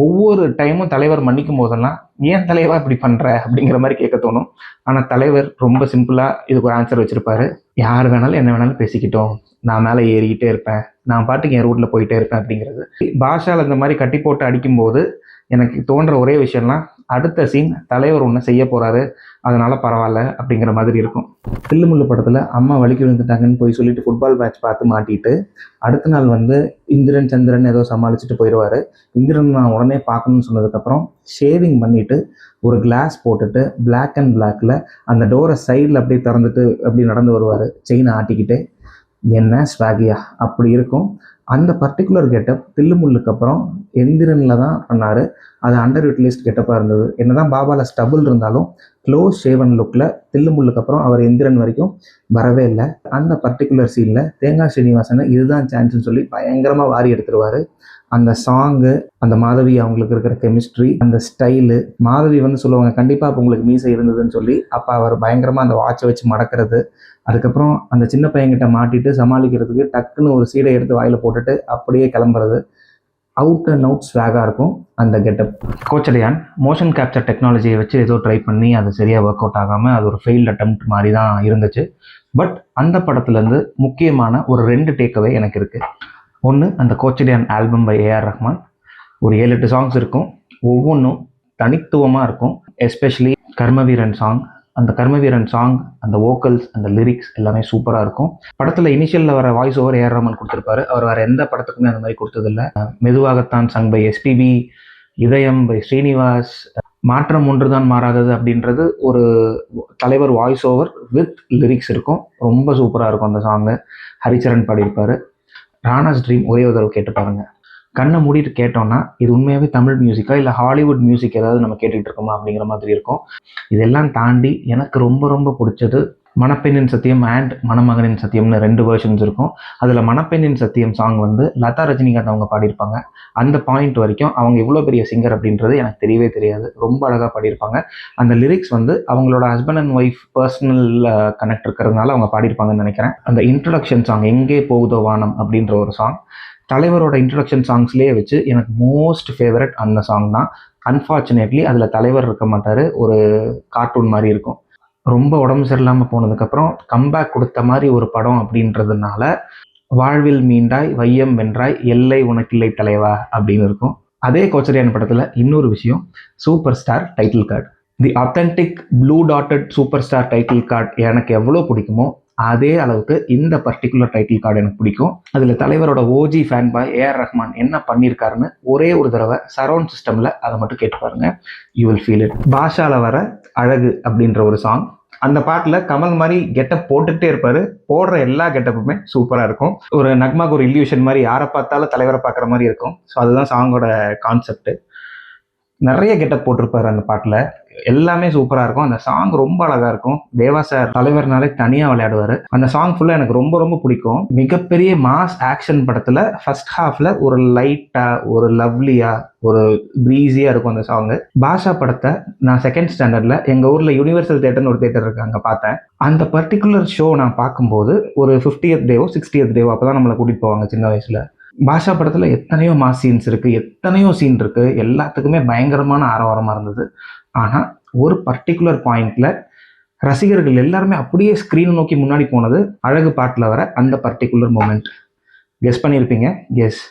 ஒவ்வொரு டைமும் தலைவர் மன்னிக்கும் போதெல்லாம் ஏன் தலைவா இப்படி பண்ற அப்படிங்கிற மாதிரி கேட்க தோணும். ஆனால் தலைவர் ரொம்ப சிம்பிளா இதுக்கு ஒரு ஆன்சர் வச்சிருப்பாரு. யார் வேணாலும் என்ன வேணாலும் பேசிக்கிட்டோம், நான் மேலே ஏறிக்கிட்டே இருப்பேன், நான் பாட்டுக்கு என் ரூட்ல போயிட்டே இருப்பேன் அப்படிங்கிறது. பாஷால இந்த மாதிரி கட்டி போட்டு அடிக்கும்போது எனக்கு தோன்ற ஒரே விஷயம்லாம், அடுத்த சீன் தலைவர் ஒன்று செய்ய போறாரு, அதனால பரவாயில்ல அப்படிங்கிற மாதிரி இருக்கும். தில்லுமுள்ளு படத்தில் அம்மா வலிக்கு விழுந்துட்டாங்கன்னு போய் சொல்லிட்டு ஃபுட்பால் மேட்ச் பார்த்து மாட்டிட்டு அடுத்த நாள் வந்து இந்திரன் சந்திரன் ஏதோ சமாளிச்சுட்டு போயிடுவார். இந்திரன் நான் உடனே பார்க்கணும்னு சொன்னதுக்கப்புறம் ஷேவிங் பண்ணிவிட்டு ஒரு கிளாஸ் போட்டுட்டு பிளாக் அண்ட் பிளாக்ல அந்த டோரை சைடில் அப்படியே திறந்துட்டு அப்படி நடந்து வருவார், செயினை ஆட்டிக்கிட்டு. என்ன ஸ்வாகியா அப்படி இருக்கும். அந்த பர்டிகுலர் கெட்டப் தில்லுமுள்ளுக்கு அப்புறம் எந்திரனில் தான் பண்ணார். அது அண்டர் யூட்டிலைஸ்ட் கெட்டப்பாக இருந்தது. என்னதான் பாபாவில் ஸ்டபுள் இருந்தாலும் க்ளோஸ் ஷேவன் லுக்கில் தில்லுமுள்ளுக்கு அப்புறம் அவர் எந்திரன் வரைக்கும் வரவே இல்லை. அந்த பர்டிகுலர் சீனில் தேங்காய் ஸ்ரீனிவாசனை இதுதான் சான்ஸ்னு சொல்லி பயங்கரமாக வாரி எடுத்துருவார். அந்த சாங்கு, அந்த மாதவி அவங்களுக்கு இருக்கிற கெமிஸ்ட்ரி, அந்த ஸ்டைலு, மாதவி வந்து சொல்லுவாங்க கண்டிப்பாக அப்போ உங்களுக்கு மீசை இருந்ததுன்னு சொல்லி, அப்போ அவர் பயங்கரமாக அந்த வாட்சை வச்சு மடக்கிறது, அதுக்கப்புறம் அந்த சின்ன பையன்கிட்ட மாட்டிட்டு சமாளிக்கிறதுக்கு டக்குன்னு ஒரு சீடை எடுத்து வாயில் போட்டுட்டு அப்படியே கிளம்புறது, அவுட் அண்ட் அவுட் ஸ்வாகாக இருக்கும் அந்த கெட்டப். கோச்சடையான் மோஷன் கேப்சர் டெக்னாலஜியை வச்சு ஏதோ ட்ரை பண்ணி அது சரியாக ஒர்க் அவுட் ஆகாமல் அது ஒரு ஃபெயில்ட் அட்டெம்ப்ட் மாதிரி தான் இருந்துச்சு. பட் அந்த படத்துலேருந்து முக்கியமான ஒரு 2 டேக்அவே எனக்கு இருக்குது. ஒன்று, அந்த Kochadaiiyaan album by AR Rahman. ஒரு 7-8 சாங்ஸ் இருக்கும், ஒவ்வொன்றும் தனித்துவமாக இருக்கும். எஸ்பெஷலி கர்மவீரன் சாங், அந்த கர்மவீரன் சாங், அந்த வோக்கல்ஸ், அந்த லிரிக்ஸ் எல்லாமே சூப்பராக இருக்கும். படத்தில் இனிஷியலில் வர வாய்ஸ் ஓவர் ஏஆர் ரஹ்மான் கொடுத்துருப்பாரு. அவர் வேறு எந்த படத்துக்குமே அந்த மாதிரி கொடுத்ததில்லை. மெதுவாகத்தான் சங் பை எஸ்பிபி, இதயம் பை ஸ்ரீனிவாஸ், மாற்றம் ஒன்றுதான் மாறாதது அப்படின்றது ஒரு தலைவர் வாய்ஸ் ஓவர் வித் லிரிக்ஸ் இருக்கும். ரொம்ப சூப்பராக இருக்கும் அந்த சாங்கு. ஹரிச்சரன் பாடியிருப்பார். ராணாஸ் ட்ரீம் ஒரே ஒரு தடவை கேட்டு பாருங்க. கண்ணை மூடிட்டு கேட்டோம்னா இது உண்மையாகவே தமிழ் மியூசிக்கா இல்லை ஹாலிவுட் மியூசிக் ஏதாவது நம்ம கேட்டுட்டு இருக்கோமா அப்படிங்கிற மாதிரி இருக்கும். இதெல்லாம் தாண்டி எனக்கு ரொம்ப ரொம்ப பிடிச்சது மணப்பெண்ணின் சத்தியம் அண்ட் மணமகனின் சத்தியம்னு 2 வெர்ஷன்ஸ் இருக்கும். அதில் மணப்பெண்ணின் சத்தியம் சாங் வந்து லதா ரஜினிகாந்த் அவங்க பாடியிருப்பாங்க. அந்த பாயிண்ட் வரைக்கும் அவங்க இவ்வளோ பெரிய சிங்கர் அப்படின்றது எனக்கு தெரியவே தெரியாது. ரொம்ப அழகாக பாடியிருப்பாங்க. அந்த லிரிக்ஸ் வந்து அவங்களோட husband and wife personal connect இருக்கிறதுனால அவங்க பாடியிருப்பாங்கன்னு நினைக்கிறேன். அந்த இன்ட்ரடக்ஷன் சாங் எங்கே போகுதோ வானம் அப்படின்ற ஒரு சாங் தலைவரோட இன்ட்ரடக்ஷன் சாங்ஸ்லேயே வச்சு எனக்கு மோஸ்ட் ஃபேவரட் அந்த சாங் தான். அன்ஃபார்ச்சுனேட்லி அதில் தலைவர் இருக்க மாட்டார், ஒரு கார்ட்டூன் மாதிரி இருக்கும். ரொம்ப உடம்பு சரியில்லாமல் போனதுக்கப்புறம் கம்பேக் கொடுத்த மாதிரி ஒரு படம் அப்படின்றதுனால வாழ்வில் மீண்டாய் வையம் வென்றாய் எல்லை உனக்கில்லை தலைவா அப்படின்னு இருக்கும். அதே கோச்சரியான படத்தில் இன்னொரு விஷயம், super star title card, the authentic blue dotted super star title card எனக்கு எவ்வளோ பிடிக்குமோ அதே அளவுக்கு இந்த பர்டிகுலர் டைட்டில் கார்டு எனக்கு பிடிக்கும். அதில் தலைவரோட OG fan boy AR Rahman என்ன பண்ணியிருக்காருன்னு ஒரே ஒரு தடவை சரவுண்ட் சிஸ்டமில் அதை மட்டும் கேட்டு பாருங்க, யூ வில் ஃபீல் இட். பாஷாவில் வர அழகு அப்படின்ற ஒரு சாங், அந்த பாட்டில் கமல் மாதிரி கெட்டப் போட்டுக்கிட்டே இருப்பார். போடுற எல்லா கெட்டப்புமே சூப்பராக இருக்கும். ஒரு நக்மாக்கு ஒரு இல்யூஷன் மாதிரி யாரை பார்த்தாலும் தலைவரை பார்க்குற மாதிரி இருக்கும். ஸோ அதுதான் சாங்கோட கான்செப்ட். நிறைய கெட்டப் போட்டிருப்பாரு அந்த பாட்டில், எல்லாமே சூப்பராக இருக்கும். அந்த சாங் ரொம்ப அழகாக இருக்கும். தேவா சார் தலைவர்னாலே தனியாக விளையாடுவார். அந்த சாங் ஃபுல்லாக எனக்கு ரொம்ப ரொம்ப பிடிக்கும். மிகப்பெரிய மாஸ் ஆக்ஷன் படத்தில் ஃபர்ஸ்ட் ஹாஃபில் ஒரு லைட்டாக, ஒரு லவ்லியாக, ஒரு ப்ரீஸியாக இருக்கும் அந்த சாங்கு. பாஷா படத்தை நான் 2nd ஸ்டாண்டர்டில் எங்கள் ஊரில் யூனிவர்சல் தேட்டர்னு ஒரு தேட்டர் இருக்குது, அங்கே பார்த்தேன். அந்த பர்டிகுலர் ஷோ நான் பார்க்கும்போது ஒரு 50th டேவோ 60th டேவோ அப்போ தான் நம்மளை கூட்டிகிட்டு போவாங்க சின்ன வயசில். பாஷா படத்தில் எத்தனையோ மாஸ் சீன்ஸ் இருக்குது, எத்தனையோ சீன் இருக்குது, எல்லாத்துக்குமே பயங்கரமான ஆரவாரமாக இருந்தது. ஆனால் ஒரு பர்டிகுலர் பாயிண்டில் ரசிகர்கள் எல்லாருமே அப்படியே ஸ்க்ரீனை நோக்கி முன்னாடி போனது அழகு பாட்டில் வர அந்த பர்டிகுலர் மூமெண்ட். கெஸ் பண்ணியிருப்பீங்க. எஸ்,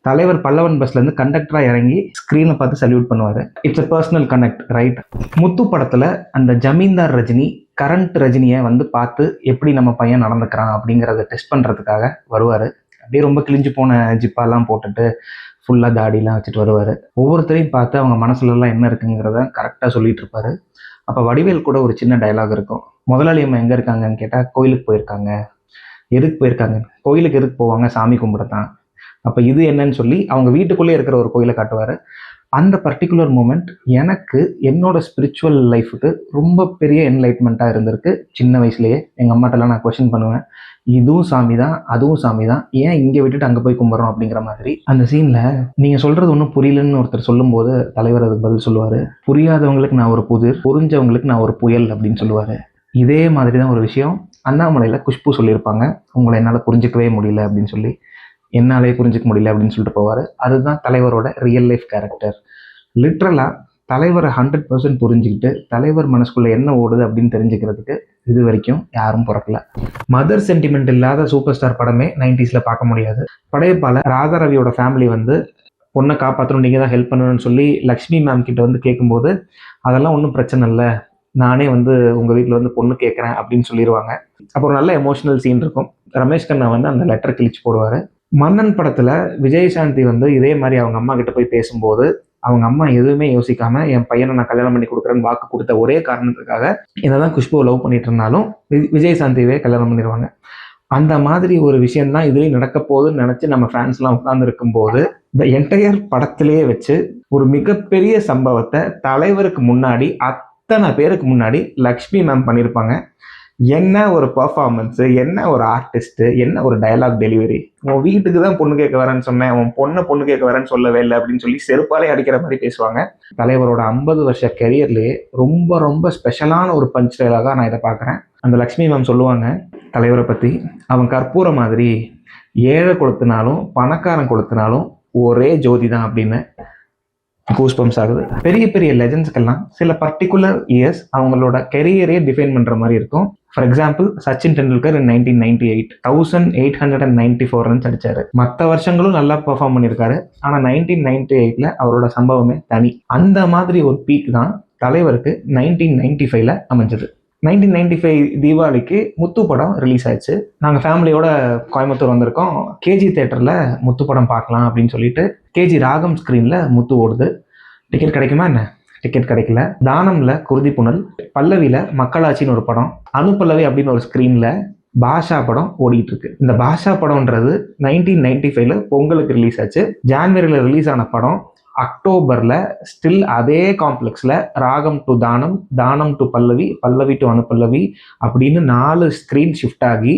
தலைவர் பல்லவன் பஸ்லேருந்து கண்டக்டராக இறங்கி ஸ்க்ரீனை பார்த்து சல்யூட் பண்ணுவார். It's a personal connect, right? Muthu படத்தில் அந்த ஜமீன்தார் ரஜினி கரண்ட் ரஜினியை வந்து பார்த்து எப்படி நம்ம பையன் நடந்துக்கிறான் அப்படிங்கிறத டெஸ்ட் பண்ணுறதுக்காக வருவார். அப்படியே ரொம்ப கிழிஞ்சு போன ஜிப்பாலாம் போட்டுட்டு ஃபுல்லாக தாடிலாம் வச்சுட்டு வருவார். ஒவ்வொருத்தரையும் பார்த்து அவங்க மனசுலலாம் என்ன இருக்குங்கிறத கரெக்டாக சொல்லிட்டு இருப்பார். அப்போ வடிவேல் கூட ஒரு சின்ன டைலாக் இருக்கும். முதலாளி அம்மா எங்கே இருக்காங்கன்னு கேட்டால் கோயிலுக்கு போயிருக்காங்க. எதுக்கு போயிருக்காங்க? கோயிலுக்கு எதுக்கு போவாங்க? சாமி கும்பிடத்தான். அப்போ இது என்னன்னு சொல்லி அவங்க வீட்டுக்குள்ளே இருக்கிற ஒரு கோயிலை காட்டுவார். அந்த பர்டிகுலர் மூமெண்ட் எனக்கு என்னோட ஸ்பிரிச்சுவல் லைஃபுக்கு ரொம்ப பெரிய என்லைட்மெண்ட்டாக இருந்திருக்கு. சின்ன வயசுலேயே எங்கள் அம்மாட்டெல்லாம் நான் கொஷின் பண்ணுவேன், இதுவும் சாமி தான் அதுவும் சாமி தான், ஏன் இங்கே விட்டுட்டு அங்கே போய் கும்பிட்றோம் அப்படிங்கிற மாதிரி. அந்த சீனில் நீங்கள் சொல்கிறது ஒன்றும் புரியலன்னு ஒருத்தர் சொல்லும்போது தலைவர் அதுக்கு பதில் சொல்லுவார், புரியாதவங்களுக்கு நான் ஒரு புதிர், புரிஞ்சவங்களுக்கு நான் ஒரு புயல் அப்படின்னு சொல்லுவார். இதே மாதிரி தான் ஒரு விஷயம் அண்ணாமலையில் குஷ்பு சொல்லியிருப்பாங்க, உங்களை என்னால் புரிஞ்சிக்கவே முடியல அப்படின்னு சொல்லி. என்னாலே புரிஞ்சிக்க முடியல அப்படின்னு சொல்லிட்டு போவார். அதுதான் தலைவரோட ரியல் லைஃப் கேரக்டர். லிட்ரலாக தலைவரை 100% புரிஞ்சுக்கிட்டு தலைவர் மனசுக்குள்ளே என்ன ஓடுது அப்படின்னு தெரிஞ்சுக்கிறதுக்கு இது வரைக்கும் யாரும் பிறக்கல. மதர் சென்டிமெண்ட் இல்லாத சூப்பர் ஸ்டார் படமே 90s பார்க்க முடியாது. படையப்பால ராதாரவியோட ஃபேமிலி வந்து பொண்ணை காப்பாற்றணும், நீங்கள் தான் ஹெல்ப் பண்ணணும்னு சொல்லி லக்ஷ்மி மேம் கிட்ட வந்து கேட்கும்போது, அதெல்லாம் ஒன்றும் பிரச்சனை இல்லை, நானே வந்து உங்கள் வீட்டில் வந்து பொண்ணு கேட்குறேன் அப்படின்னு சொல்லிடுவாங்க. அப்புறம் நல்ல எமோஷனல் சீன் இருக்கும். ரமேஷ் கண்ணா வந்து அந்த லெட்டர் கிழிச்சு போடுவார். மன்னன் படத்தில் விஜயசாந்தி வந்து இதே மாதிரி அவங்க அம்மா கிட்ட போய் பேசும்போது அவங்க அம்மா எதுவுமே யோசிக்காம என் பையனை நான் கல்யாணம் பண்ணி கொடுக்குறேன்னு வாக்கு கொடுத்த ஒரே காரணத்துக்காக என்னதான் குஷ்புவை லவ் பண்ணிட்டு இருந்தாலும் விஜயசாந்தியவே கல்யாணம் பண்ணிடுவாங்க. அந்த மாதிரி ஒரு விஷயம்தான் இதுலேயும் நடக்க போகுதுன்னு நினச்சி நம்ம ஃபேன்ஸ்லாம் உட்கார்ந்துருக்கும் போது இந்த என்டையர் படத்திலேயே வச்சு ஒரு மிகப்பெரிய சம்பவத்தை தலைவருக்கு முன்னாடி அத்தனை பேருக்கு முன்னாடி லக்ஷ்மி மேம் பண்ணியிருப்பாங்க. என்ன ஒரு பர்ஃபார்மன்ஸு, என்ன ஒரு ஆர்டிஸ்ட்டு, என்ன ஒரு டயலாக் டெலிவரி. உன் வீட்டுக்கு தான் பொண்ணு கேட்க வரேன்னு சொன்னேன், உன் பொண்ணு கேட்க வரேன்னு சொல்லவே இல்லை அப்படின்னு சொல்லி செருப்பாலே அடிக்கிற மாதிரி பேசுவாங்க. தலைவரோட 50 வருஷ கெரியர்லேயே ரொம்ப ரொம்ப ஸ்பெஷலான ஒரு பஞ்ச் டயலாக நான் இதை பார்க்குறேன். அந்த லக்ஷ்மி மேம் சொல்லுவாங்க தலைவரை பற்றி, அவன் கற்பூர மாதிரி, ஏழை கொளுத்தினாலும் பணக்காரன் கொளுத்தினாலும் ஒரே ஜோதி தான் அப்படின்னு. கூஸ்பம்ஸ் ஆகுது. பெரிய பெரிய லெஜண்ட்ஸ்க்கெல்லாம் சில பர்டிகுலர் இயர்ஸ் அவங்களோட கெரியரே டிஃபைன் பண்ணுற மாதிரி இருக்கும். For example Sachin Tendulkar 1998 1894 runs அடிச்சாரு. மற்ற வருஷங்களும் நல்லா பெர்ஃபார்ம் பண்ணியிருக்காரு. ஆனால் 1998ல் அவரோட சம்பவமே தனி. அந்த மாதிரி ஒரு பீக் தான் தலைவருக்கு 1995ல் அமைஞ்சது. 1995 தீபாவளிக்கு முத்து படம் ரிலீஸ் ஆயிடுச்சு. நாங்கள் ஃபேமிலியோட கோயம்புத்தூர் வந்திருக்கோம். கேஜி தேட்டரில் முத்து படம் பார்க்கலாம் அப்படின்னு சொல்லிட்டு கேஜி ராகம் ஸ்க்ரீனில் முத்து ஓடுது. டிக்கெட் கிடைக்குமா என்ன? டிக்கெட் கிடைக்கல. தானம்ல குருதி புனல், பல்லவியில் மக்களாட்சின்னு ஒரு படம், அனுப்பல்லவி அப்படின்னு ஒரு ஸ்க்ரீனில் பாஷா படம் ஓடிட்டு இருக்கு. இந்த பாஷா படம்ன்றது 1995ல் பொங்கலுக்கு ரிலீஸ் ஆச்சு. ஜான்வரியில் ரிலீஸ் ஆன படம் அக்டோபரில் ஸ்டில் அதே காம்ப்ளெக்ஸில் ராகம் டு தானம், தானம் டு பல்லவி, பல்லவி டு அனுப்பல்லவி அப்படின்னு 4 ஸ்க்ரீன் ஷிஃப்ட் ஆகி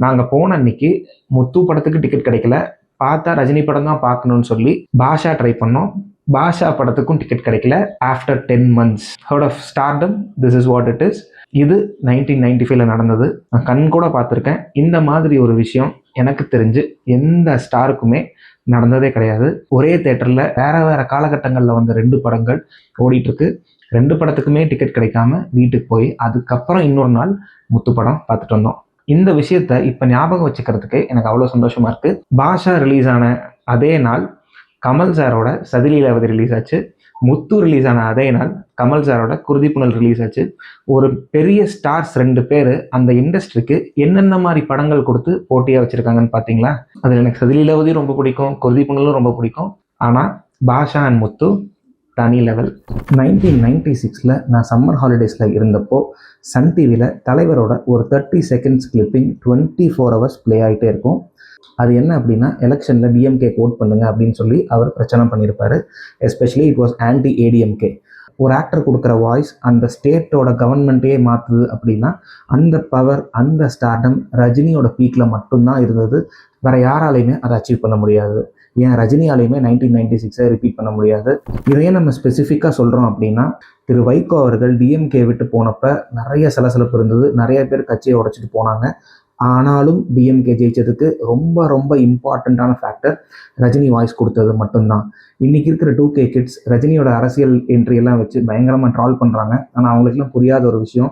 நாங்கள் போன அன்னைக்கு முத்து படத்துக்கு டிக்கெட் கிடைக்கல. பார்த்தா ரஜினி படம் தான் பார்க்கணும்னு சொல்லி பாஷா ட்ரை பண்ணோம். பாஷா படத்துக்கும் டிக்கெட் கிடைக்கல. After 10 months hurt of stardom, this is what it is. இது 1995ல் நடந்தது. நான் கண் கூட பார்த்துருக்கேன். இந்த மாதிரி ஒரு விஷயம் எனக்கு தெரிஞ்சு எந்த ஸ்டாருக்குமே நடந்ததே கிடையாது. ஒரே தேட்டரில் வேறு காலகட்டங்களில் வந்த 2 படங்கள் ஓடிட்டுருக்கு. 2 படத்துக்குமே டிக்கெட் கிடைக்காம வீட்டுக்கு போய் அதுக்கப்புறம் இன்னொரு நாள் முத்து படம் பார்த்துட்டு வந்தோம். இந்த விஷயத்த இப்போ ஞாபகம் வச்சுக்கிறதுக்கு எனக்கு அவ்வளோ சந்தோஷமாக இருக்குது. பாஷா ரிலீஸ் ஆன அதே நாள் கமல் சாரோட சதிலீலாவதி ரிலீஸ் ஆச்சு. முத்து ரிலீஸ் ஆன அதே நாள் கமல் சாரோட குருதி புனல் ரிலீஸ் ஆச்சு. ஒரு பெரிய ஸ்டார்ஸ் 2 பேர் அந்த இண்டஸ்ட்ரிக்கு என்னென்ன மாதிரி படங்கள் கொடுத்து போட்டியாக வச்சுருக்காங்கன்னு பார்த்தீங்களா? அதில் எனக்கு சதிலீலாவதி ரொம்ப பிடிக்கும், குருதி புனலும் ரொம்ப பிடிக்கும். ஆனால் பாஷா அண்ட் முத்து தனி லெவல். 1996ல் நான் சம்மர் ஹாலிடேஸில் இருந்தப்போ சன் டிவியில் தலைவரோட ஒரு 30 seconds கிளிப்பிங் 24 hours ப்ளே ஆகிட்டே இருக்கும். அது என்ன அப்படின்னா, எலெக்ஷனில் டிஎம்கே ஓட் பண்ணுங்க அப்படின்னு சொல்லி அவர் பிரச்சனை பண்ணியிருப்பார். Especially it was anti ADMK. ஒரு ஆக்டர் கொடுக்குற வாய்ஸ் அந்த ஸ்டேட்டோட கவர்மெண்ட்டே மாற்றுது அப்படின்னா அந்த பவர், அந்த ஸ்டார்டம் ரஜினியோட பீக்கில் மட்டும்தான் இருந்தது. வேறு யாராலையுமே அதை அச்சீவ் பண்ண முடியாது. ஏன் ரஜினியாலையுமே 1996 ரிப்பீட் பண்ண முடியாது. இதையே நம்ம ஸ்பெசிஃபிக்காக சொல்கிறோம் அப்படின்னா, திரு வைகோ அவர்கள் டிஎம்கே விட்டு போனப்போ நிறைய சலசலப்பு இருந்தது. நிறைய பேர் கட்சியை உடைச்சிட்டு போனாங்க. ஆனாலும் டிஎம்கே ஜெயிச்சதுக்கு ரொம்ப ரொம்ப இம்பார்ட்டண்ட்டான ஃபேக்டர் ரஜினி வாய்ஸ் கொடுத்தது மட்டும்தான். இன்றைக்கி இருக்கிற 2K கிட்ஸ் ரஜினியோட அரசியல் என்ட்ரியெல்லாம் வச்சு பயங்கரமாக ட்ரால் பண்ணுறாங்க. ஆனால் அவங்களுக்குலாம் புரியாத ஒரு விஷயம்,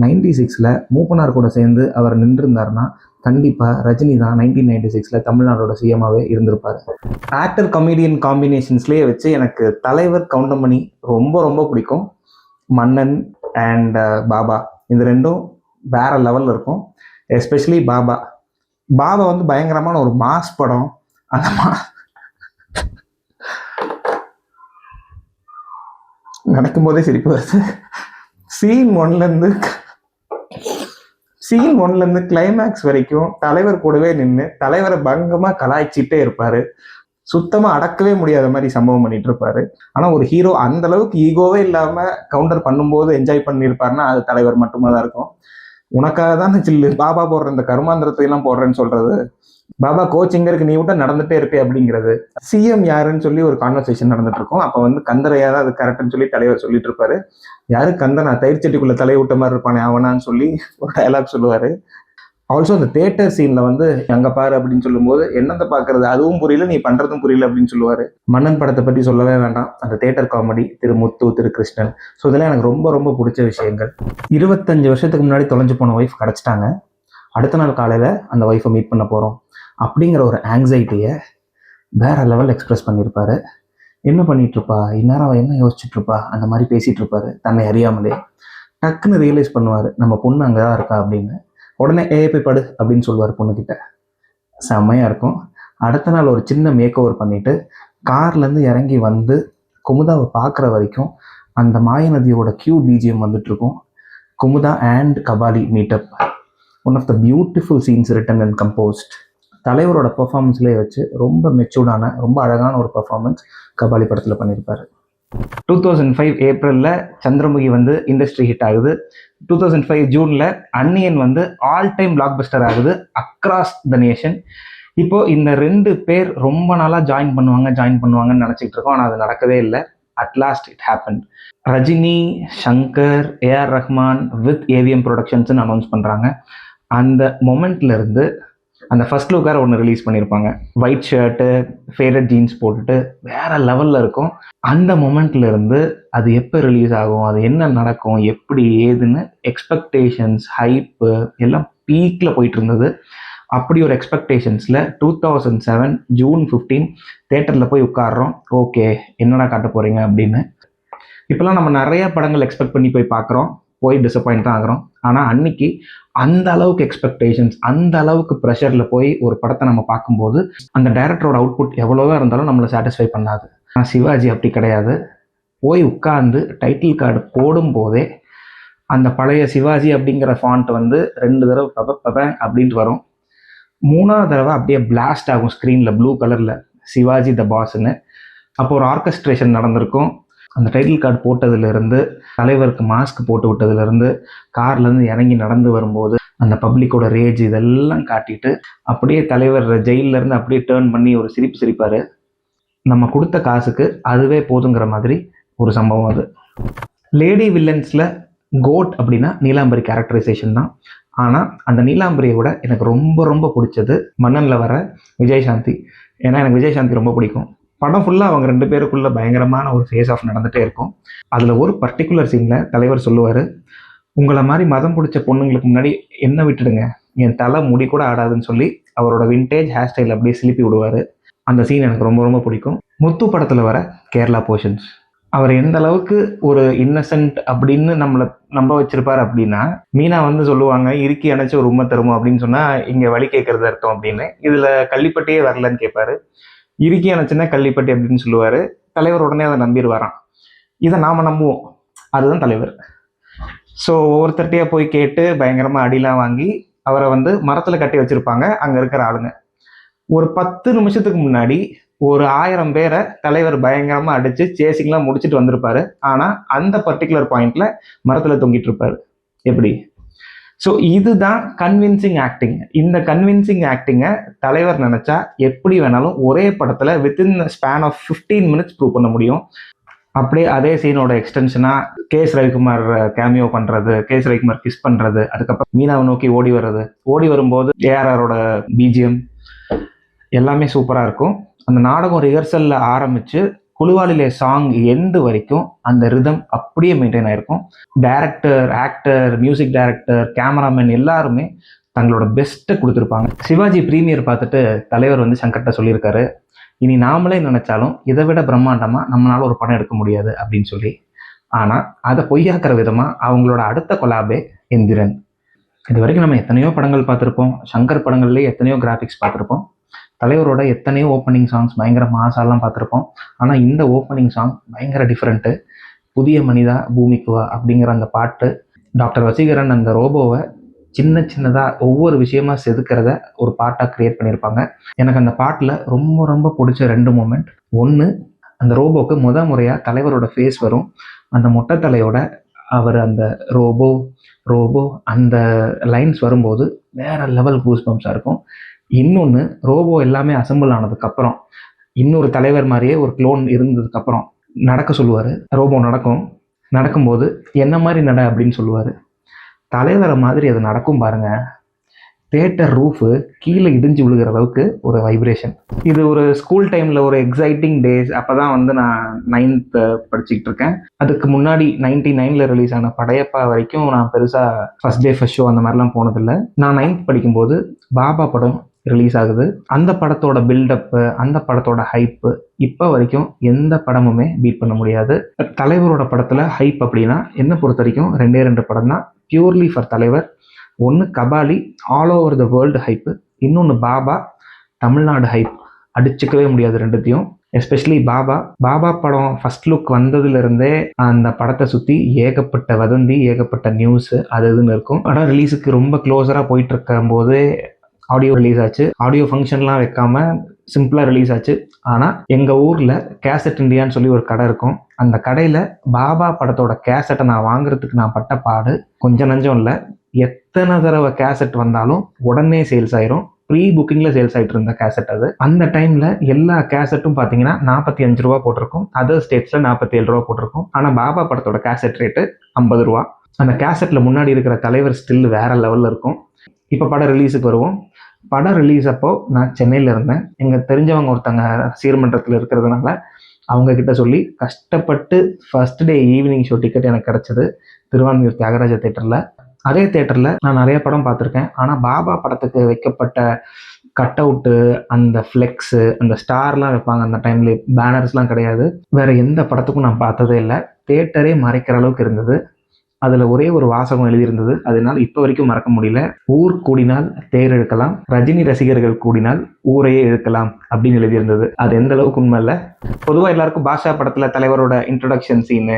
96ல் மூப்பனார் கூட சேர்ந்து அவர் நின்றுருந்தாருன்னா கண்டிப்பாக ரஜினி தான் 1996 தமிழ்நாடோட சிஎம்மாகவே இருந்திருப்பார். ஆக்டர் கமெடியன் காம்பினேஷன்ஸ்லேயே வச்சு எனக்கு தலைவர் கவுண்டமணி ரொம்ப ரொம்ப பிடிக்கும். மன்னன் அண்ட் பாபா இந்த ரெண்டும் வேற லெவலில் இருக்கும். எஸ்பெஷலி பாபா வந்து பயங்கரமான ஒரு மாஸ் படம். அந்த நடக்கும் போதே சிரிப்பு வருது. சீன் ஒன்லேருந்து கிளைமேக்ஸ் வரைக்கும் தலைவர் கூடவே நின்று தலைவரை பங்கமா கலாய்ச்சிட்டே இருப்பாரு. சுத்தமா அடக்கவே முடியாத மாதிரி சம்பவம் பண்ணிட்டு இருப்பாரு. ஆனா ஒரு ஹீரோ அந்த அளவுக்கு ஈகோவே இல்லாம கவுண்டர் பண்ணும்போது என்ஜாய் பண்ணியிருப்பாருன்னா அது தலைவர் மட்டுமா தான் இருக்கும். உனக்காக தான் சில்லு பாபா போடுற இந்த கருமாந்திரத்தை எல்லாம் போடுறேன்னு சொல்றது, பாபா கோச்சிங்க இருக்கு நீ விட்டா நடந்துட்டே இருப்பே அப்படிங்கிறது. சிஎம் யாருன்னு சொல்லி ஒரு கான்வர்சேஷன் நடந்துட்டு இருக்கும். அப்ப வந்து கந்தரையா தான் அது கரெக்ட்னு சொல்லி தலைவர் சொல்லிட்டு இருப்பாரு. யாரு கந்தனா, தயிர் சட்டிக்குள்ள தலையை விட்ட மாதிரி இருப்பானே அவனான்னு சொல்லி ஒரு டயலாக் சொல்லுவாரு. ஆல்சோ அந்த தியேட்டர் சீன்ல வந்து அங்க பாரு அப்படின்னு சொல்லும்போது என்னத்தை பாக்குறது, அதுவும் புரியல நீ பண்றதும் புரியல அப்படின்னு சொல்லுவாரு. மன்னன் படத்தை பத்தி சொல்லவே வேண்டாம். அந்த தியேட்டர் காமெடி, திரு முத்து, திரு கிருஷ்ணன், ஸோ இதெல்லாம் எனக்கு ரொம்ப ரொம்ப பிடிச்ச விஷயங்கள். 25 வருஷத்துக்கு முன்னாடி தொலைஞ்சு போன ஒய்ஃப் கிடைச்சிட்டாங்க. அடுத்த நாள் காலையில அந்த ஒய்ஃபை மீட் பண்ண போறோம் அப்படிங்கிற ஒரு ஆங்ஸைட்டியை வேற லெவல் எக்ஸ்பிரஸ் பண்ணியிருப்பாரு. என்ன பண்ணிட்டு இருப்பா இந்நேரம், அவள் என்ன யோசிச்சுட்டு இருப்பா, அந்த மாதிரி பேசிட்டு இருப்பாரு. தன்னை அறியாமலே டக்குன்னு ரியலைஸ் பண்ணுவார் நம்ம பொண்ணு அங்கதான் இருக்கா அப்படின்னு. உடனே போய் படு அப்படின்னு சொல்லுவார் பொண்ணுக்கிட்ட. செம்மையா இருக்கும். அடுத்த நாள் ஒரு சின்ன மேக் ஓவர் பண்ணிட்டு கார்லேருந்து இறங்கி வந்து குமுதாவை பார்க்குற வரைக்கும் அந்த மாயநதியோட பிஜிஎம் வந்துட்டு இருக்கும். Kumudha and Kabali meetup, one of the beautiful scenes written and composed. தலைவரோட பெர்ஃபார்மன்ஸ்லேயே வச்சு ரொம்ப மெச்சூர்டான ரொம்ப அழகான ஒரு பெர்ஃபார்மன்ஸ் கபாலி படத்தில் பண்ணியிருப்பாரு. 2005 ஏப்ரலில் சந்திரமுகி வந்து இண்டஸ்ட்ரி ஹிட் ஆகுது. 2005 ஜூனில் அன்னியன் வந்து ஆல் டைம் பிளாக் பஸ்டர் ஆகுது அக்ராஸ் த நேஷன். இப்போ இந்த 2 பேர் ரொம்ப நாளாக ஜாயின் பண்ணுவாங்கன்னு நினச்சிட்டு இருக்கோம். ஆனால் அது நடக்கவே இல்லை. At last it happen. Rajini, Shankar, AR Rahman with AVM ப்ரொடக்ஷன்ஸ்னு அனௌன்ஸ் பண்ணுறாங்க. அந்த மொமெண்ட்ல இருந்து அந்த ஃபர்ஸ்ட் லுக் வேறு ஒன்று ரிலீஸ் பண்ணியிருப்பாங்க. ஒயிட் ஷர்ட்டு, ஃபேவரட் ஜீன்ஸ் போட்டுட்டு வேற லெவலில் இருக்கும். அந்த மொமெண்ட்ல இருந்து அது எப்போ ரிலீஸ் ஆகும், அது என்ன நடக்கும், எப்படி ஏதுன்னு எக்ஸ்பெக்டேஷன்ஸ், ஹைப்பு எல்லாம் பீக்கில் போயிட்டு இருந்தது. அப்படி ஒரு எக்ஸ்பெக்டேஷன்ஸில் 2007 ஜூன் 15 தேட்டரில் போய் உட்காடுறோம். ஓகே என்னடா காட்ட போகிறீங்க அப்படின்னு. இப்போலாம் நம்ம நிறைய படங்கள் எக்ஸ்பெக்ட் பண்ணி போய் பார்க்குறோம், போய் டிசப்பாயிண்ட் தான் ஆகிறோம். ஆனால் அன்னைக்கு அந்த அளவுக்கு எக்ஸ்பெக்டேஷன்ஸ், அந்த அளவுக்கு ப்ரெஷரில் போய் ஒரு படத்தை நம்ம பார்க்கும்போது அந்த டைரக்டரோட அவுட்புட் எவ்வளோதான் இருந்தாலும் நம்மளை சாட்டிஸ்ஃபை பண்ணாது. ஆனால் சிவாஜி அப்படி கிடையாது. போய் உட்கார்ந்து டைட்டில் கார்டு போடும்போதே அந்த பழைய சிவாஜி அப்படிங்கிற ஃபாண்ட் வந்து 2 தடவை பப அப்படின்ட்டு வரும். 3ஆவது தடவை அப்படியே பிளாஸ்ட் ஆகும் ஸ்க்ரீனில் ப்ளூ கலரில் சிவாஜி த பாஸ்ன்னு. அப்போ ஒரு ஆர்கெஸ்ட்ரேஷன் நடந்திருக்கும். அந்த டைட்டில் கார்டு போட்டதுலேருந்து, தலைவருக்கு மாஸ்க் போட்டு விட்டதுலேருந்து, கார்லேருந்து இறங்கி நடந்து வரும்போது அந்த பப்ளிக்கோட ரேஜ் இதெல்லாம் காட்டிட்டு அப்படியே தலைவர் ஜெயிலிருந்து அப்படியே டேர்ன் பண்ணி ஒரு சிரிப்பார். நம்ம கொடுத்த காசுக்கு அதுவே போதுங்கிற மாதிரி ஒரு சம்பவம் அது. லேடி வில்லன்ஸில் கோட் அப்படின்னா நீலாம்பரி கேரக்டரைசேஷன் தான். ஆனால் அந்த நீலாம்பரியை விட எனக்கு ரொம்ப ரொம்ப பிடிச்சது மன்னனில் வர விஜயசாந்தி. ஏன்னா எனக்கு விஜயசாந்தி ரொம்ப பிடிக்கும். படம் ஃபுல்லாக அவங்க 2 பேருக்குள்ள பயங்கரமான ஒரு ஃபேஸ் ஆஃப் நடந்துகிட்டே இருக்கும். அதில் ஒரு பர்டிகுலர் சீனில் தலைவர் சொல்லுவார், உங்களை மாதிரி மதம் பிடிச்ச பொண்ணுங்களுக்கு முன்னாடி என்ன விட்டுடுங்க, என் தலை முடி கூட ஆடாதுன்னு சொல்லி அவரோட விண்டேஜ் ஹேர் ஸ்டைல் அப்படியே சிலிப்பி விடுவார். அந்த சீன் எனக்கு ரொம்ப ரொம்ப பிடிக்கும். முத்து படத்தில் வர கேரளா போர்ஷன்ஸ், அவர் எந்த அளவுக்கு ஒரு இன்னசென்ட் அப்படின்னு நம்மளை நம்ப வச்சிருப்பார் அப்படின்னா, மீனா வந்து சொல்லுவாங்க இறுக்கி அணைச்சி ஒரு உண்மை தருமோ அப்படின்னு சொன்னால் இங்கே வழி கேட்கறது அர்த்தம் அப்படின்னு. இதில் கள்ளிப்பட்டியே வரலன்னு கேட்பாரு. இறுக்கி அணைச்சுன்னா கள்ளிப்பட்டி அப்படின்னு சொல்லுவார். தலைவர் உடனே அதை நம்பிடுவாராம். இதை நாம் நம்புவோம், அதுதான் தலைவர். ஸோ ஒவ்வொருத்தர்கிட்டயே போய் கேட்டு பயங்கரமாக அடிலாம் வாங்கி அவரை வந்து மரத்தில் கட்டி வச்சுருப்பாங்க அங்கே இருக்கிற ஆளுங்க. ஒரு 10 நிமிஷத்துக்கு முன்னாடி ஒரு 1000 பேரை தலைவர் பயங்கரமாக அடித்து சேசிங்லாம் முடிச்சுட்டு வந்திருப்பாரு. ஆனால் அந்த பர்டிகுலர் பாயிண்ட்ல மரத்தில் தொங்கிட்டு இருப்பாரு. எப்படி? ஸோ இதுதான் கன்வின்சிங் ஆக்டிங். இந்த கன்வின்சிங் ஆக்டிங்கை தலைவர் நினச்சா எப்படி வேணாலும் ஒரே படத்தில் within span of 15 minutes prove பண்ண முடியும். அப்படியே அதே சீனோட எக்ஸ்டென்ஷனாக கேஎஸ் ரவிக்குமார் கேமியோ பண்ணுறது, கேஎஸ் ரவிக்குமார் கிஸ் பண்ணுறது, அதுக்கப்புறம் மீனாவை நோக்கி ஓடி வர்றது, ஓடி வரும்போது ஏஆர்ஆரோட பிஜிஎம் எல்லாமே சூப்பராக இருக்கும். அந்த நாடகம் ரிஹர்சலில் ஆரம்பித்து குழுவாளிலே சாங் எண்டு வரைக்கும் அந்த ரிதம் அப்படியே மெயின்டைன் ஆயிருக்கும். Director, actor, music director, cameraman எல்லாருமே தங்களோட பெஸ்ட்டை கொடுத்துருப்பாங்க. சிவாஜி ப்ரீமியர் பார்த்துட்டு தலைவர் வந்து சங்கர்கிட்ட சொல்லியிருக்காரு, இனி நாமளே நினைச்சாலும் இதை விட பிரம்மாண்டமாக நம்மளால ஒரு படம் எடுக்க முடியாது அப்படின்னு சொல்லி. ஆனால் அதை பொய்யாக்குற விதமாக அவங்களோட அடுத்த கொலாபே எந்திரன். இது வரைக்கும் நம்ம எத்தனையோ படங்கள் பார்த்துருப்போம், சங்கர் படங்கள்லேயே எத்தனையோ கிராஃபிக்ஸ் பார்த்துருப்போம், தலைவரோட எத்தனையோ ஓப்பனிங் சாங்ஸ் பயங்கர மாசாலாம் பார்த்துருப்போம். ஆனால் இந்த ஓப்பனிங் சாங் பயங்கர டிஃப்ரெண்ட்டு. புதிய மனிதா பூமிக்குவா அப்படிங்கிற அந்த பாட்டு, டாக்டர் வசீகரன் அந்த ரோபோவை சின்ன சின்னதாக ஒவ்வொரு விஷயமா செதுக்கிறத ஒரு பாட்டாக க்ரியேட் பண்ணியிருப்பாங்க. எனக்கு அந்த பாட்டில் ரொம்ப ரொம்ப பிடிச்ச 2 மூமெண்ட். ஒன்று, அந்த ரோபோக்கு முறையாக தலைவரோட ஃபேஸ் வரும். அந்த மொட்டை தலையோட அவர் அந்த ரோபோ ரோபோ அந்த லைன்ஸ் வரும்போது வேற லெவல் கூஸ் பம்ப்ஸாக இருக்கும். இன்னொன்று, ரோபோ எல்லாமே அசம்பிள் ஆனதுக்கப்புறம் இன்னொரு தலைவர் மாதிரியே ஒரு க்ளோன் இருந்ததுக்கப்புறம் நடக்க சொல்லுவார். ரோபோ நடக்கும்போது என்ன மாதிரி நட அப்படின்னு சொல்லுவார். தலைவரை மாதிரி அது நடக்கும் பாருங்க. தியேட்டர் ரூஃபு கீழே இடிஞ்சு விழுகிற அளவுக்கு ஒரு வைப்ரேஷன். இது ஒரு ஸ்கூல் டைமில் ஒரு எக்ஸைட்டிங் டேஸ். அப்போ தான் வந்து நான் 9th படிச்சுக்கிட்டு இருக்கேன். அதுக்கு முன்னாடி 99 ரிலீஸ் ஆன படையப்பா வரைக்கும் நான் பெருசாக ஃபஸ்ட் டே ஃபஸ்ட் ஷோ அந்த மாதிரிலாம் போனதில்லை. நான் 9th படிக்கும்போது பாபா படம் ரிலீஸ் ஆகுது. அந்த படத்தோட பில்டப்பு, அந்த படத்தோட ஹைப்பு இப்போ வரைக்கும் எந்த படமுமே பீட் பண்ண முடியாது. தலைவரோட படத்தில் ஹைப் அப்படின்னா என்னை பொறுத்த வரைக்கும் 2 படம் தான் பியூர்லி ஃபார் தலைவர். ஒன்று Kabali, all over the world hype. இன்னொன்று பாபா, தமிழ்நாடு ஹைப். அடிச்சுக்கவே முடியாது ரெண்டுத்தையும். எஸ்பெஷலி பாபா படம் ஃபர்ஸ்ட் லுக் வந்ததுலேருந்தே அந்த படத்தை சுற்றி ஏகப்பட்ட வதந்தி, ஏகப்பட்ட நியூஸு அது இதுன்னு இருக்கும். படம் ரிலீஸுக்கு ரொம்ப க்ளோஸராக போயிட்டு இருக்கும் போதே ஆடியோ ரிலீஸ் ஆச்சு. ஆடியோ ஃபங்க்ஷன்லாம் வைக்காம சிம்பிளாக ரிலீஸ் ஆச்சு. ஆனால் எங்கள் ஊரில் கேசட் இண்டியான்னு சொல்லி ஒரு கடை இருக்கும். அந்த கடையில் பாபா படத்தோட கேசட்டை நான் வாங்குறதுக்கு நான் பட்ட பாடு கொஞ்சம் நஞ்சம் இல்லை. எத்தனை தடவை கேசட் வந்தாலும் உடனே சேல்ஸ் ஆயிரும். ப்ரீ புக்கிங்கில் சேல்ஸ் ஆகிட்டு இருந்த கேசட் அது. அந்த டைமில் எல்லா கேசட்டும் பார்த்தீங்கன்னா 45 ரூபா போட்டிருக்கும். அதர் ஸ்டேட்ஸில் 47 ரூபா போட்டிருக்கும். ஆனால் பாபா படத்தோட கேசட் ரேட்டு 50 ரூபா. அந்த கேசட்டில் முன்னாடி இருக்கிற தலைவர் ஸ்டில் வேற லெவலில் இருக்கும். இப்போ படம் ரிலீஸுக்கு வருவோம். படம் ரிலீஸ் அப்போ நான் சென்னையில் இருந்தேன். எங்கள் தெரிஞ்சவங்க ஒருத்தங்க சீர்மன்றத்தில் இருக்கிறதுனால அவங்க கிட்ட சொல்லி கஷ்டப்பட்டு first day evening show ticket எனக்கு கிடச்சிது திருவான்மியூர் தியாகராஜ தேட்டரில். அதே தேட்டரில் நான் நிறைய படம் பார்த்துருக்கேன். ஆனால் பாபா படத்துக்கு வைக்கப்பட்ட கட் அவுட்டு, அந்த ஃப்ளெக்ஸு, அந்த ஸ்டார்லாம் வைப்பாங்க அந்த டைம்ல, பேனர்ஸ்லாம் கிடையாது. வேற எந்த படத்துக்கும் நான் பார்த்ததே இல்லை. தேட்டரே மறைக்கிற அளவுக்கு இருந்தது. அதில் ஒரே ஒரு வாசகம் எழுதியிருந்தது, அதனால் இப்போ வரைக்கும் மறக்க முடியல. ஊர் கூடினால் தேர் இழுக்கலாம், ரஜினி ரசிகர்கள் கூடினால் ஊரையே இழுக்கலாம் அப்படின்னு எழுதியிருந்தது. அது எந்த அளவுக்கு உண்மை இல்லை. பொதுவாக எல்லாருக்கும் பாஷா படத்தில் தலைவரோட introduction Seenu,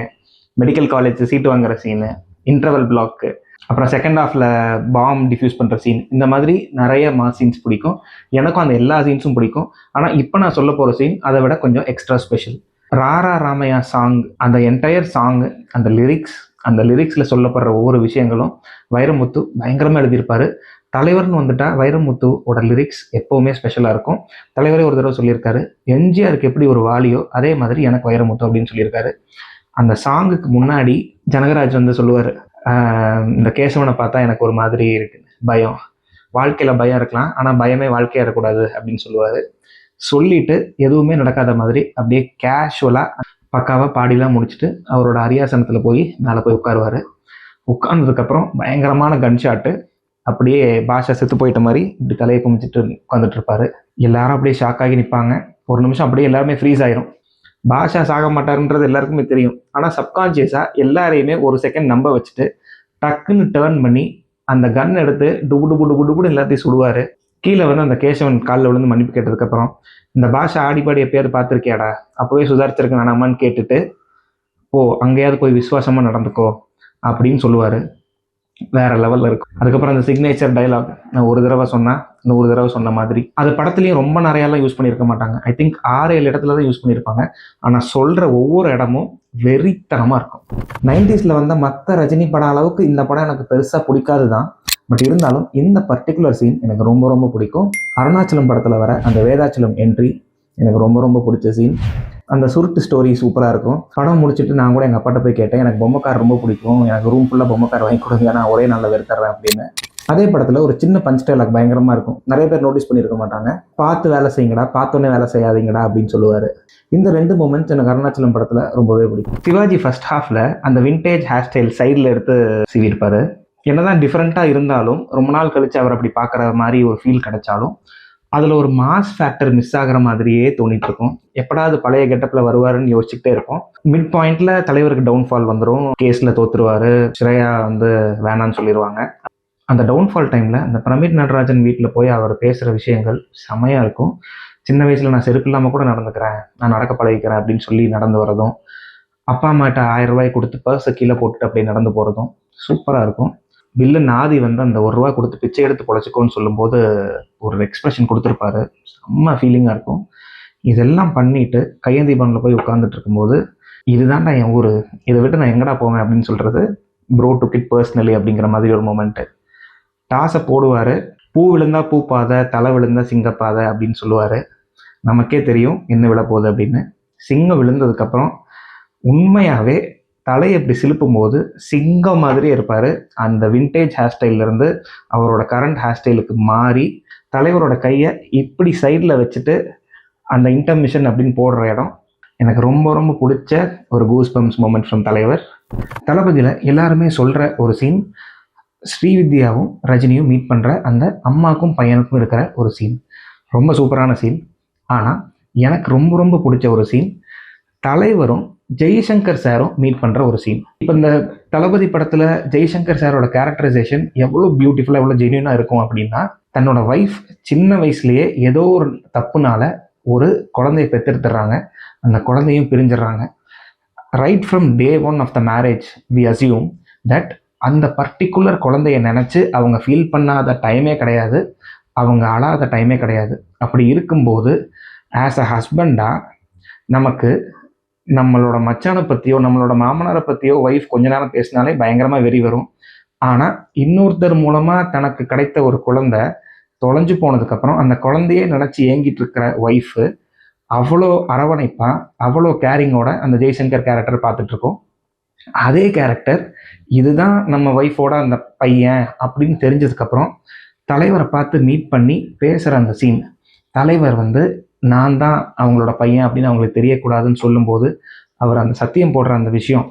medical college seat வாங்குற சீனு, இன்டர்வல் பிளாக்கு, அப்புறம் செகண்ட் ஹாஃபில் பாம் டிஃப்யூஸ் பண்ணுற சீன், இந்த மாதிரி நிறைய மாஸ் சீன்ஸ் பிடிக்கும். எனக்கும் அந்த எல்லா சீன்ஸும் பிடிக்கும். ஆனால் இப்போ நான் சொல்ல போகிற சீன் அதை விட கொஞ்சம் extra special. Rara Ramaiah song, அந்த என்டையர் சாங், அந்த லிரிக்ஸில் சொல்லப்படுற ஒவ்வொரு விஷயங்களும் வைரமுத்து பயங்கரமாக எழுதியிருப்பார். தலைவர்னு வந்துட்டா வைரமுத்துவோட லிரிக்ஸ் எப்போவுமே ஸ்பெஷலாக இருக்கும். தலைவரே ஒரு தடவை சொல்லியிருக்காரு, எம்ஜிஆருக்கு எப்படி ஒரு வாலியோ அதே மாதிரி எனக்கு வைரமுத்து அப்படின்னு சொல்லியிருக்காரு. அந்த சாங்குக்கு முன்னாடி ஜனகராஜ் வந்து சொல்லுவார், இந்த கேசவனை பார்த்தா எனக்கு ஒரு மாதிரி இருக்கு, பயம், வாழ்க்கையில் பயம் இருக்கலாம் ஆனால் பயமே வாழ்க்கையாக இருக்கக்கூடாது அப்படின்னு சொல்லுவார். சொல்லிட்டு எதுவுமே நடக்காத மாதிரி அப்படியே கேஷுவலாக பக்காவாக பாடிலாம் முடிச்சுட்டு அவரோட அரியாசனத்தில் போய் மேலே போய் உட்காருவார். உட்கார்ந்ததுக்கப்புறம் பயங்கரமான கன்ஷாட்டு, அப்படியே பாஷா செத்து போயிட்ட மாதிரி இப்படி தலையை குமிச்சிட்டு உட்காந்துட்டு இருப்பாரு. எல்லாரும் அப்படியே ஷாக் ஆகி நிற்பாங்க. ஒரு நிமிஷம் அப்படியே எல்லாருமே ஃப்ரீஸ் ஆயிரும். பாஷா சாக மாட்டாருன்றது எல்லாருக்குமே தெரியும். ஆனால் சப்கான்ஷியஸாக எல்லாரையுமே ஒரு செகண்ட் நம்ப வச்சுட்டு டக்குன்னு டேர்ன் பண்ணி அந்த கன் எடுத்து டுபு டுபு டுபு டுபுன்னு எல்லாத்தையும் சுடுவார். கீழே வந்து அந்த கேசவன் காலில் விழுந்து மன்னிப்பு கேட்டதுக்கப்புறம், இந்த பாஷா ஆடிப்பாடி எப்பயாவது பார்த்துருக்கியாடா, அப்போவே சுதாரிச்சிருக்க வேணாமான்னு கேட்டுட்டு, ஓ அங்கேயாவது போய் விசுவாசமாக நடந்துக்கோ அப்படின்னு சொல்லுவார். வேற லெவலில் இருக்கும். அதுக்கப்புறம் அந்த சிக்னேச்சர் டைலாக், நான் ஒரு தடவை சொன்னால் இன்னும் ஒரு தடவை சொன்ன மாதிரி, அது படத்துலையும் ரொம்ப நிறையாலாம் யூஸ் பண்ணியிருக்க மாட்டாங்க. ஐ திங்க் 6-7 இடத்துல தான் யூஸ் பண்ணியிருப்பாங்க. ஆனால் சொல்கிற ஒவ்வொரு இடமும் வெறித்தனமாக இருக்கும். 90s வந்த மற்ற ரஜினி படம் அளவுக்கு இந்த படம் எனக்கு பெருசாக பிடிக்காது தான். பட் இருந்தாலும் இந்த பர்டிகுலர் சீன் எனக்கு ரொம்ப ரொம்ப பிடிக்கும். அருணாச்சலம் படத்தில் வர அந்த வேதாச்சலம் என்ட்ரி எனக்கு ரொம்ப ரொம்ப பிடிச்ச சீன். அந்த சுருட்டு ஸ்டோரி சூப்பராக இருக்கும். படம் முடிச்சுட்டு நான் கூட எங்கள் அப்பாட்ட போய் கேட்டேன், எனக்கு பொம்மைக்கார் ரொம்ப பிடிக்கும், எனக்கு ரூம் ஃபுல்லாக பொம்மைக்கார் வாங்கி கொடுங்க, நான் ஒரே நாளில் வெறுத்துறேன் அப்படின்னு. அதே படத்தில் ஒரு சின்ன பஞ்ச் டைலாக் பயங்கரமாக இருக்கும். நிறைய பேர் நோட்டீஸ் பண்ணியிருக்க மாட்டாங்க. பார்த்து வேலை செய்யுங்கடா, பார்த்தோன்னே வேலை செய்யாதீங்கடா அப்படின்னு சொல்லுவார். இந்த 2 மூமெண்ட்ஸ் எனக்கு அருணாச்சலம் படத்தில் ரொம்பவே பிடிக்கும். சிவாஜி ஃபர்ஸ்ட் ஹாஃபில் அந்த விண்டேஜ் ஹேர் ஸ்டைல் சைடில் எடுத்து சீவிருப்பார். என்னதான் டிஃப்ரெண்ட்டாக இருந்தாலும் ரொம்ப நாள் கழித்து அவர் அப்படி பார்க்குற மாதிரி ஒரு ஃபீல் கிடைச்சாலும் அதில் ஒரு மாஸ் ஃபேக்டர் மிஸ் ஆகிற மாதிரியே தோணிட்டு இருக்கும். எப்படாவது பழைய கெட்டப்பில் வருவாருன்னு யோசிச்சுக்கிட்டே இருக்கும். மிட் பாயிண்ட்ல தலைவருக்கு டவுன்ஃபால் வந்துடும். கேஸில் தோத்துருவார். ஸ்ரேயா வந்து வேணான்னு சொல்லிடுவாங்க. அந்த டவுன்ஃபால் டைமில் அந்த பிரமிட் நடராஜன் வீட்டில் போய் அவர் பேசுகிற விஷயங்கள் செமையாக இருக்கும். சின்ன வயசில் நான் செருப்பு இல்லாமல் கூட நடந்துக்கிறேன், நான் நடக்க பழகிக்கிறேன் அப்படின்னு சொல்லி நடந்து வரதும், அப்பா அம்மாட்ட 1000 ரூபாய் கொடுத்து பர்ஸை கீழே போட்டுட்டு அப்படியே நடந்து போகிறதும் சூப்பராக இருக்கும். வில்லன் ஆதி வந்து அந்த 1 ரூபா கொடுத்து பிச்சை எடுத்து பொழைச்சிக்கோன்னு சொல்லும்போது ஒரு எக்ஸ்பிரஷன் கொடுத்துருப்பாரு. செம்ம ஃபீலிங்காக இருக்கும். இதெல்லாம் பண்ணிட்டு கையேந்திபனில் போய் உட்காந்துட்டு இருக்கும்போது, இதுதான்டா என் ஊர், இதை விட்டு நான் எங்கடா போவேன் அப்படின்னு சொல்கிறது ப்ரோ டுக் இட் பர்சனலி அப்படிங்கிற மாதிரி ஒரு மொமெண்ட்டு. டாஸை போடுவார். பூ விழுந்தா பூ பாதை, தலை விழுந்தா சிங்கப்பாதை அப்படின்னு சொல்லுவார். நமக்கே தெரியும் என்ன விழப்போகுது அப்படின்னு. சிங்கம் விழுந்ததுக்கப்புறம் உண்மையாகவே தலையை இப்படி சிலுப்பும் போது சிங்கம் மாதிரியே இருப்பார். அந்த விண்டேஜ் ஹேர் ஸ்டைல்லேருந்து அவரோட கரண்ட் ஹேர் ஸ்டைலுக்கு மாறி தலைவரோட கையை இப்படி சைடில் வச்சுட்டு அந்த இன்டர்மிஷன் அப்படின்னு போடுற இடம் எனக்கு ரொம்ப ரொம்ப பிடிச்ச ஒரு கூஸ் பம்ப்ஸ் மொமெண்ட் ஃப்ரம் தலைவர். தளபதியில் எல்லாருமே சொல்கிற ஒரு சீன், ஸ்ரீவித்யாவும் ரஜினியும் மீட் பண்ணுற அந்த அம்மாக்கும் பையனுக்கும் இருக்கிற ஒரு சீன் ரொம்ப சூப்பரான சீன். ஆனால் எனக்கு ரொம்ப ரொம்ப பிடிச்ச ஒரு சீன், தலைவரும் ஜெய்சங்கர் சாரும் மீட் பண்ணுற ஒரு சீன். இப்போ இந்த தளபதி படத்தில் ஜெய்சங்கர் சாரோட கேரக்டரைசேஷன் எவ்வளோ பியூட்டிஃபுல்லாக எவ்வளோ ஜென்யூனாக இருக்கும் அப்படின்னா, தன்னோட ஒய்ஃப் சின்ன வயசுலேயே ஏதோ ஒரு தப்புனால ஒரு குழந்தைய பெற்றெடுத்துடுறாங்க. அந்த குழந்தையும் பிரிஞ்சிடுறாங்க. Right from day 1 of the marriage we assume that அந்த பர்டிகுலர் குழந்தைய நினச்சி அவங்க ஃபீல் பண்ணாத டைமே கிடையாது, அவங்க அழாத டைமே கிடையாது. அப்படி இருக்கும்போது ஆஸ் அ ஹஸ்பண்டாக நமக்கு நம்மளோட மச்சானை பற்றியோ நம்மளோட மாமனாரை பற்றியோ ஒய்ஃப் கொஞ்ச நேரம் பேசினாலே பயங்கரமாக வெறி வரும். ஆனால் இன்னொருத்தர் மூலமாக தனக்கு கிடைத்த ஒரு குழந்தை தொலைஞ்சு போனதுக்கப்புறம் அந்த குழந்தையே நினச்சி ஏங்கிட்டு இருக்கிற ஒய்ஃபு அவ்வளோ அரவணைப்பாக அவ்வளோ கேரிங்கோட அந்த ஜெய்சங்கர் கேரக்டர் பார்த்துட்ருக்கோம். அதே கேரக்டர் இதுதான் நம்ம ஒய்ஃபோட அந்த பையன் அப்படின்னு தெரிஞ்சதுக்கப்புறம் தலைவரை பார்த்து மீட் பண்ணி பேசுகிற அந்த சீன், தலைவர் வந்து நான் தான் அவங்களோட பையன் அப்படின்னு அவங்களுக்கு தெரியக்கூடாதுன்னு சொல்லும்போது அவர் அந்த சத்தியம் போடுற அந்த விஷயம்,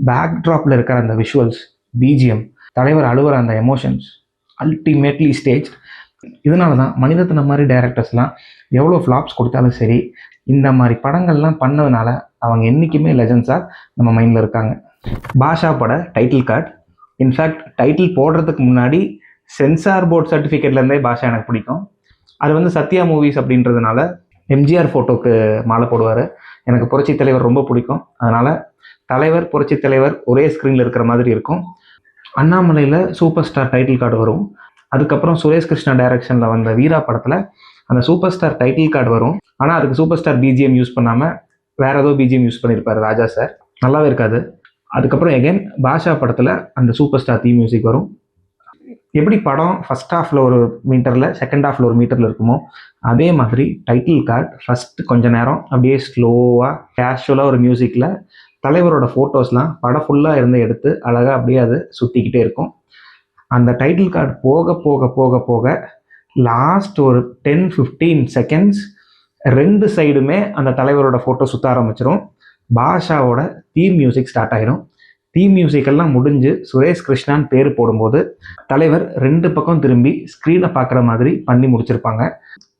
பேக்ட்ராப்பில் இருக்கிற அந்த விஷுவல்ஸ், பிஜிஎம், தலைவர் அழுகிற அந்த எமோஷன்ஸ் அல்டிமேட்லி ஸ்டேஜ். இதனால தான் மணிரத்னம் மாதிரி டைரக்டர்ஸ்லாம் எவ்வளோ ஃப்ளாப்ஸ் கொடுத்தாலும் சரி, இந்த மாதிரி படங்கள்லாம் பண்ணதுனால அவங்க என்றைக்குமே லெஜண்ட்ஸாக நம்ம மைண்டில் இருக்காங்க. பாஷா பட டைட்டில் கார்டு, இன்ஃபேக்ட் டைட்டில் போடுறதுக்கு முன்னாடி சென்சார் போர்ட் சர்டிஃபிகேட்லேருந்தே பாஷா எனக்கு பிடிக்கும். அது வந்து சத்யா மூவிஸ் அப்படின்றதுனால எம்ஜிஆர் ஃபோட்டோக்கு மாலை போடுவார். எனக்கு புரட்சி தலைவர் ரொம்ப பிடிக்கும். அதனால் தலைவர் புரட்சி தலைவர் ஒரே ஸ்க்ரீனில் இருக்கிற மாதிரி இருக்கும். அண்ணாமலையில் சூப்பர் ஸ்டார் டைட்டில் கார்டு வரும். அதுக்கப்புறம் சுரேஷ் கிருஷ்ணா டைரக்ஷனில் வந்த வீரா படத்தில் அந்த சூப்பர் ஸ்டார் டைட்டில் கார்டு வரும். ஆனால் அதுக்கு சூப்பர் ஸ்டார் பிஜிஎம் யூஸ் பண்ணாமல் வேறு ஏதோ பிஜிஎம் யூஸ் பண்ணியிருப்பார் ராஜா சார், நல்லாவே இருக்காது. அதுக்கப்புறம் எகைன் பாஷா படத்தில் அந்த சூப்பர் ஸ்டார் தீம் மியூசிக் வரும். எப்படி படம் ஃபஸ்ட் ஹாஃபில் ஒரு மீட்டரில் செகண்ட் ஹாஃபில் ஒரு மீட்டரில் இருக்குமோ அதே மாதிரி டைட்டில் கார்டு ஃபஸ்ட்டு கொஞ்ச நேரம் அப்படியே ஸ்லோவாக கேஷுவலாக ஒரு மியூசிக்கில் தலைவரோட ஃபோட்டோஸ்லாம் படம் ஃபுல்லாக இருந்து எடுத்து அழகாக அப்படியே அது சுற்றிக்கிட்டே இருக்கும். அந்த டைட்டில் கார்டு போக போக போக போக லாஸ்ட் ஒரு 10-15 செகண்ட்ஸ் ரெண்டு சைடுமே அந்த தலைவரோட ஃபோட்டோ சுற்ற ஆரம்பிச்சிடும். பாஷாவோட தீம் மியூசிக் ஸ்டார்ட் ஆகிடும். தீம் மியூசிக்கெல்லாம் முடிஞ்சு சுரேஷ் கிருஷ்ணான்னு பேர் போடும்போது தலைவர் 2 பக்கம் திரும்பி ஸ்க்ரீனை பார்க்குற மாதிரி பண்ணி முடிச்சிருப்பாங்க.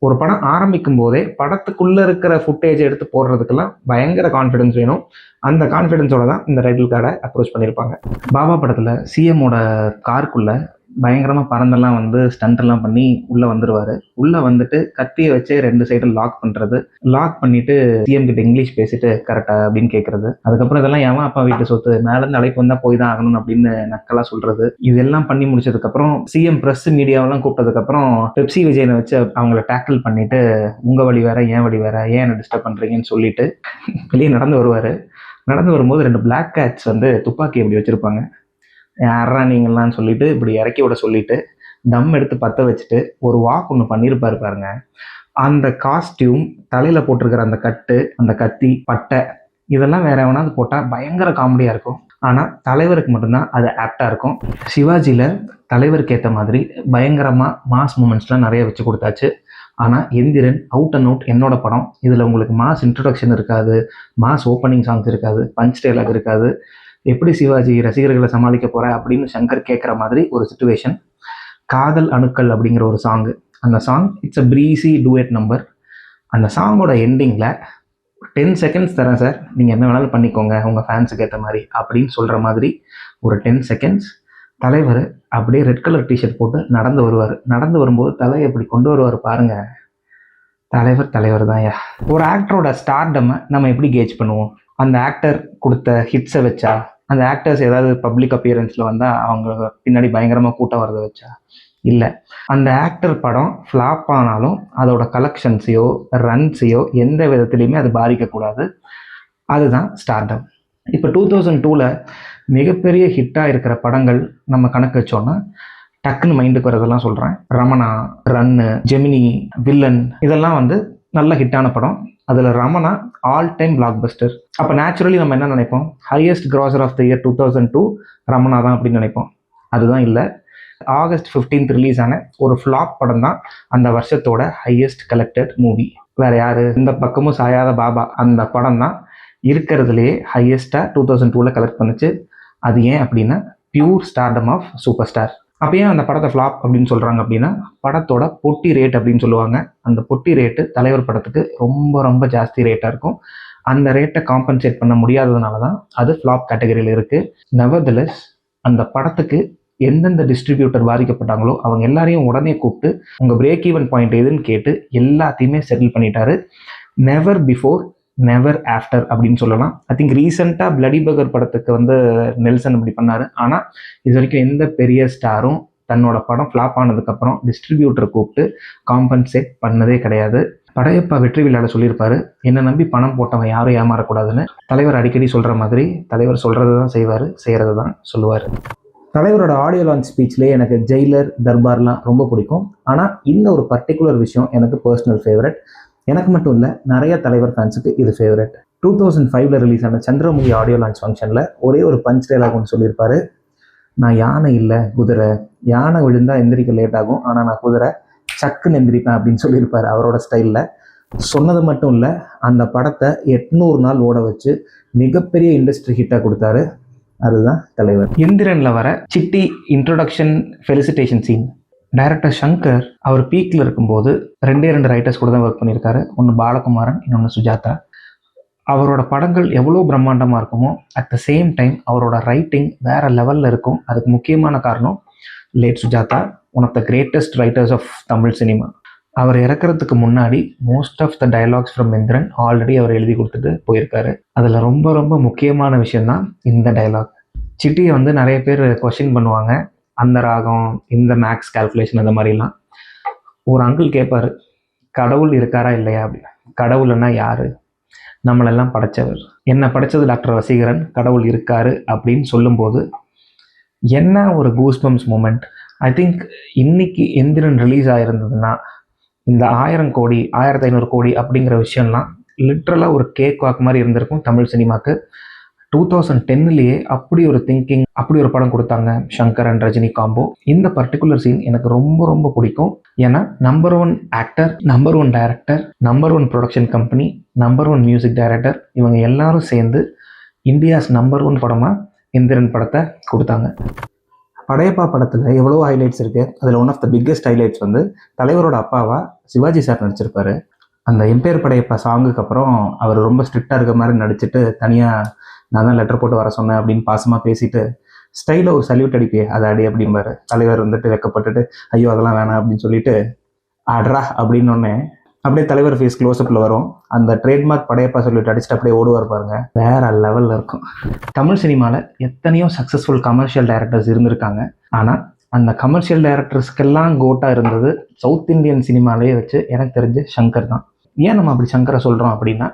ஒரு படம் ஆரம்பிக்கும் போதே படத்துக்குள்ளே இருக்கிற ஃபுட்டேஜை எடுத்து போடுறதுக்கெல்லாம் பயங்கர கான்ஃபிடென்ஸ் வேணும். அந்த கான்ஃபிடென்ஸோட தான் இந்த டைட்டில் கார்டை அப்ரோச் பண்ணியிருப்பாங்க. பாபா படத்தில் சிஎம்மோட காருக்குள்ளே பயங்கரமாக பறந்தெல்லாம் வந்து ஸ்டண்டெல்லாம் பண்ணி உள்ளே வந்துடுவார். உள்ளே வந்துட்டு கத்தியை வச்சு 2 சைடும் லாக் பண்ணுறது, லாக் பண்ணிவிட்டு சிஎம் கிட்ட இங்கிலீஷ் பேசிட்டு கரெக்டாக அப்படின்னு கேட்குறது. அதுக்கப்புறம் இதெல்லாம் எவன் அப்பா வீட்டு சொத்து, மேலேருந்து அழைப்பு வந்தால் போய் தான் ஆகணும் அப்படின்னு நக்கலாக சொல்கிறது. இதெல்லாம் பண்ணி முடிச்சதுக்கப்புறம் சிஎம் ப்ரெஸ் மீடியாவெல்லாம் கூப்பிட்டதுக்கப்புறம் பெப்சி விஜயனை வச்சு அவங்கள டேக்கிள் பண்ணிவிட்டு உங்கள் வழி வேற ஏன் வழி வேற, ஏன் என்ன டிஸ்டர்ப் பண்ணுறீங்கன்னு சொல்லிட்டு வெளியே நடந்து வருவார். நடந்து வரும்போது 2 பிளாக் கேட்ஸ் வந்து துப்பாக்கி அப்படி வச்சுருப்பாங்க. யாரா நீங்கள்லாம் சொல்லிட்டு இப்படி இறக்கி விட சொல்லிட்டு தம் எடுத்து பற்ற வச்சுட்டு ஒரு வாக் ஒன்று பண்ணியிருப்பாரு பாருங்க. அந்த காஸ்டியூம், தலையில் போட்டிருக்கிற அந்த கட்டு, அந்த கத்தி, பட்டை, இதெல்லாம் வேற எவனாவது போட்டால் பயங்கர காமெடியாக இருக்கும். ஆனால் தலைவருக்கு மட்டும்தான் அது ஆப்டாக இருக்கும். சிவாஜியில் தலைவருக்கு ஏற்ற மாதிரி பயங்கரமாக மாஸ் மூமெண்ட்ஸ்லாம் நிறைய வச்சு கொடுத்தாச்சு. ஆனால் எந்திரன் அவுட் அண்ட் அவுட் என்னோட படம். இதில் உங்களுக்கு மாஸ் இன்ட்ரடக்ஷன் இருக்காது, மாஸ் ஓப்பனிங் சாங்ஸ் இருக்காது, பஞ்ச் டைலாக் இருக்காது. எப்படி சிவாஜி ரசிகர்களை சமாளிக்க போற அப்படின்னு சங்கர் கேட்குற மாதிரி ஒரு சுச்சுவேஷன். காதல் அணுக்கள் அப்படிங்கிற ஒரு சாங்கு. அந்த song it's a precis duet number. அந்த சாங்கோட எண்டிங்கில் 10 செகண்ட்ஸ் தரேன் சார், நீங்கள் என்ன வேணாலும் பண்ணிக்கோங்க உங்கள் ஃபேன்ஸுக்கு ஏற்ற மாதிரி அப்படின்னு சொல்கிற மாதிரி ஒரு 10 செகண்ட்ஸ் தலைவர் அப்படியே ரெட் கலர் டிஷர்ட் போட்டு நடந்து வருவார். நடந்து வரும்போது தலையை எப்படி கொண்டு வருவார் பாருங்க. தலைவர் தான் யா. ஒரு ஆக்டரோட ஸ்டார்டமை நம்ம எப்படி கேஜ் பண்ணுவோம்? அந்த ஆக்டர் கொடுத்த ஹிட்ஸை வச்சா, அந்த ஆக்டர்ஸ் ஏதாவது பப்ளிக் அப்பியரன்ஸில் வந்தால் அவங்க பின்னாடி பயங்கரமாக கூட்டம் வரதை வச்சா? இல்லை. அந்த ஆக்டர் படம் ஃப்ளாப் ஆனாலும் அதோட கலெக்ஷன்ஸையோ ரன்ஸையோ எந்த விதத்துலையுமே அது பாதிக்கக்கூடாது. அதுதான் ஸ்டார்டம். இப்போ 2002 மிகப்பெரிய ஹிட்டாக இருக்கிற படங்கள் நம்ம கணக்கு வச்சோன்னா டக்குன்னு மைண்டுக்கு வரதெல்லாம் சொல்கிறேன். ரமணா, ரன்னு, ஜெமினி, வில்லன், இதெல்லாம் வந்து நல்ல ஹிட்டான படம். அதில் Ramana all time blockbuster. அப்போ நேச்சுரலி நம்ம என்ன நினைப்போம்? Highest grosser of the year 2002 Ramana தான் அப்படின்னு நினைப்போம். அதுதான் இல்லை. August 15th ரிலீஸ் ஆன ஒரு ஃப்ளாப் படம் தான் அந்த வருஷத்தோட ஹையஸ்ட் கலெக்டட் மூவி. வேற யாரு? இந்த பக்கமும் சாயாத பாபா. அந்த படம் தான் இருக்கிறதுலேயே ஹையஸ்டாக 2002 கலெக்ட் பண்ணுச்சு. அது ஏன் அப்படின்னா pure stardom of super star. அப்போ ஏன் அந்த படத்தை ஃப்ளாப் அப்படின்னு சொல்கிறாங்க அப்படின்னா படத்தோட பொட்டி ரேட் அப்படின்னு சொல்லுவாங்க. அந்த பொட்டி ரேட்டு தலைவர் படத்துக்கு ரொம்ப ரொம்ப ஜாஸ்தி ரேட்டாக இருக்கும். அந்த ரேட்டை காம்பன்சேட் பண்ண முடியாததுனால தான் அது ஃப்ளாப் கேட்டகரியில் இருக்குது. நெவர்தலெஸ் அந்த படத்துக்கு எந்தெந்த டிஸ்ட்ரிபியூட்டர் பாதிக்கப்பட்டாங்களோ அவங்க எல்லாரையும் உடனே கூப்பிட்டு உங்கள் பிரேக் ஈவன் பாயிண்ட் எதுன்னு கேட்டு எல்லாத்தையுமே செட்டில் பண்ணிட்டாரு. நெவர் பிஃபோர் நெவர் ஆஃப்டர் அப்படின்னு சொல்லலாம். ஐ திங்க் ரீசெண்டாக பிளடி பர்கர் படத்துக்கு வந்து நெல்சன் அப்படி பண்ணார். ஆனால் இது வரைக்கும் எந்த பெரிய ஸ்டாரும் தன்னோட படம் ஃப்ளாப் ஆனதுக்கப்புறம் டிஸ்ட்ரிபியூட்டரை கூப்பிட்டு காம்பன்சேட் பண்ணதே கிடையாது. படையப்பா வெற்றி விழாவில் சொல்லியிருப்பாரு, என்னை நம்பி பணம் போட்டவன் யாரும் ஏமாறக்கூடாதுன்னு. தலைவர் அடிக்கடி சொல்கிற மாதிரி தலைவர் சொல்கிறது தான் செய்வார், செய்கிறது தான் சொல்லுவார். தலைவரோட ஆடியோ லான்ச் ஸ்பீச்லேயே எனக்கு ஜெயிலர், தர்பார்லாம் ரொம்ப பிடிக்கும். ஆனால் இந்த ஒரு பர்டிகுலர் விஷயம் எனக்கு பர்சனல் ஃபேவரட். எனக்கு மட்டும் இல்லை, நிறைய தலைவர் ஃபேன்ஸுக்கு இது ஃபேவரட். 2005 ரிலீஸ் ஆன சந்திரமுகி ஆடியோ லான்ச் ஃபங்க்ஷனில் ஒரே ஒரு பஞ்ச் டைலாக் ஒன்று சொல்லியிருப்பாரு. நான் யானை இல்லை குதிரை, யானை விழுந்தால் எந்திரிக்க லேட் ஆகும், ஆனால் நான் குதிரை சக்குன்னு எந்திரிப்பேன் அப்படின்னு சொல்லியிருப்பார் அவரோட ஸ்டைலில். சொன்னது மட்டும் இல்லை, அந்த படத்தை 800 நாள் ஓட வச்சு மிகப்பெரிய இண்டஸ்ட்ரி ஹிட்டாக கொடுத்தாரு. அதுதான் தலைவர். இந்திரனில் வர Chitti introduction felicitation scene. Director Shankar அவர் பீக்கில் இருக்கும்போது 2 ரைட்டர்ஸ் கூட தான் ஒர்க் பண்ணியிருக்காரு. ஒன்று பாலகுமாரன், இன்னொன்று சுஜாதா. அவரோட படங்கள் எவ்வளோ பிரம்மாண்டமாக இருக்குமோ அட் த சேம் டைம் அவரோட ரைட்டிங் வேறு லெவலில் இருக்கும். அதுக்கு முக்கியமான காரணம் late Sujatha, one of the greatest writers of Tamil cinema. அவர் இறக்கிறதுக்கு முன்னாடி most of the dialogues from Enthiran already அவர் எழுதி கொடுத்துட்டு போயிருக்காரு. அதில் ரொம்ப ரொம்ப முக்கியமான விஷயந்தான் இந்த டைலாக். சிட்டியை வந்து நிறைய பேர் கொஸ்டின் பண்ணுவாங்க, அந்த ராகம், இந்த மேக்ஸ் கால்குலேஷன், அந்த மாதிரிலாம். ஒரு அங்கிள் கேட்பார், கடவுள் இருக்காரா இல்லையா அப்படின்னு. கடவுள்னா யார்? நம்மளெல்லாம் படைச்சவர். என்ன படைச்சது டாக்டர் வசீகரன், கடவுள் இருக்காரு அப்படின்னு சொல்லும்போது என்ன ஒரு கூஸ்பம்ஸ் மூமெண்ட். ஐ திங்க் இன்னைக்கு எந்திரன் ரிலீஸ் ஆகிருந்ததுன்னா இந்த 1000 கோடி 1500 கோடி அப்படிங்கிற விஷயம்லாம் லிட்ரலாக ஒரு கேக் வாக் மாதிரி இருந்திருக்கும் தமிழ் சினிமாவுக்கு. 2010லேயே அப்படி ஒரு திங்கிங், அப்படி ஒரு படம் கொடுத்தாங்க சங்கர் அண்ட் ரஜினி காம்போ. இந்த பர்டிகுலர் சீன் எனக்கு ரொம்ப ரொம்ப பிடிக்கும். ஏன்னா number 1 actor, number 1 director, number 1 production company, number 1 music director, இவங்க எல்லாரும் சேர்ந்து இந்தியாஸ் நம்பர் 1 படமாக இந்திரன் படத்தை கொடுத்தாங்க. படையப்பா படத்தில் எவ்வளோ ஹைலைட்ஸ் இருக்குது. அதில் one of the biggest highlights வந்து தலைவரோட அப்பாவா சிவாஜி சார் நடிச்சிருப்பாரு. அந்த எம்பையர் படையப்பா சாங்குக்கு அப்புறம் அவர் ரொம்ப ஸ்ட்ரிக்டாக இருக்க மாதிரி நடிச்சுட்டு தனியாக நான் தான் லெட்டர் போட்டு வர சொன்னேன் அப்படின்னு பாசமாக பேசிட்டு ஸ்டைலில் ஒரு சல்யூட் அடிப்பே அதை அடி அப்படிம்பாரு. தலைவர் வந்துட்டு வெக்கப்பட்டுட்டு ஐயோ அதெல்லாம் வேணாம் அப்படின்னு சொல்லிட்டு ஆட்ரா அப்படின்னொன்னே அப்படியே தலைவர் ஃபேஸ் க்ளோஸ்அப்பில் வரும். அந்த ட்ரேட்மார்க் படையப்பா சொல்லிட்டு அடிச்சுட்டு அப்படியே ஓடுவார் பாருங்க, வேற லெவலில் இருக்கும். தமிழ் சினிமாவில் எத்தனையோ சக்ஸஸ்ஃபுல் கமர்ஷியல் டைரக்டர்ஸ் இருந்திருக்காங்க. ஆனால் அந்த கமர்ஷியல் டைரக்டர்ஸ்க்கெல்லாம் கோட்டாக இருந்தது சவுத் இந்தியன் சினிமாலேயே வச்சு எனக்கு தெரிஞ்சு சங்கர் தான். ஏன் நம்ம அப்படி சங்கரை சொல்கிறோம் அப்படின்னா,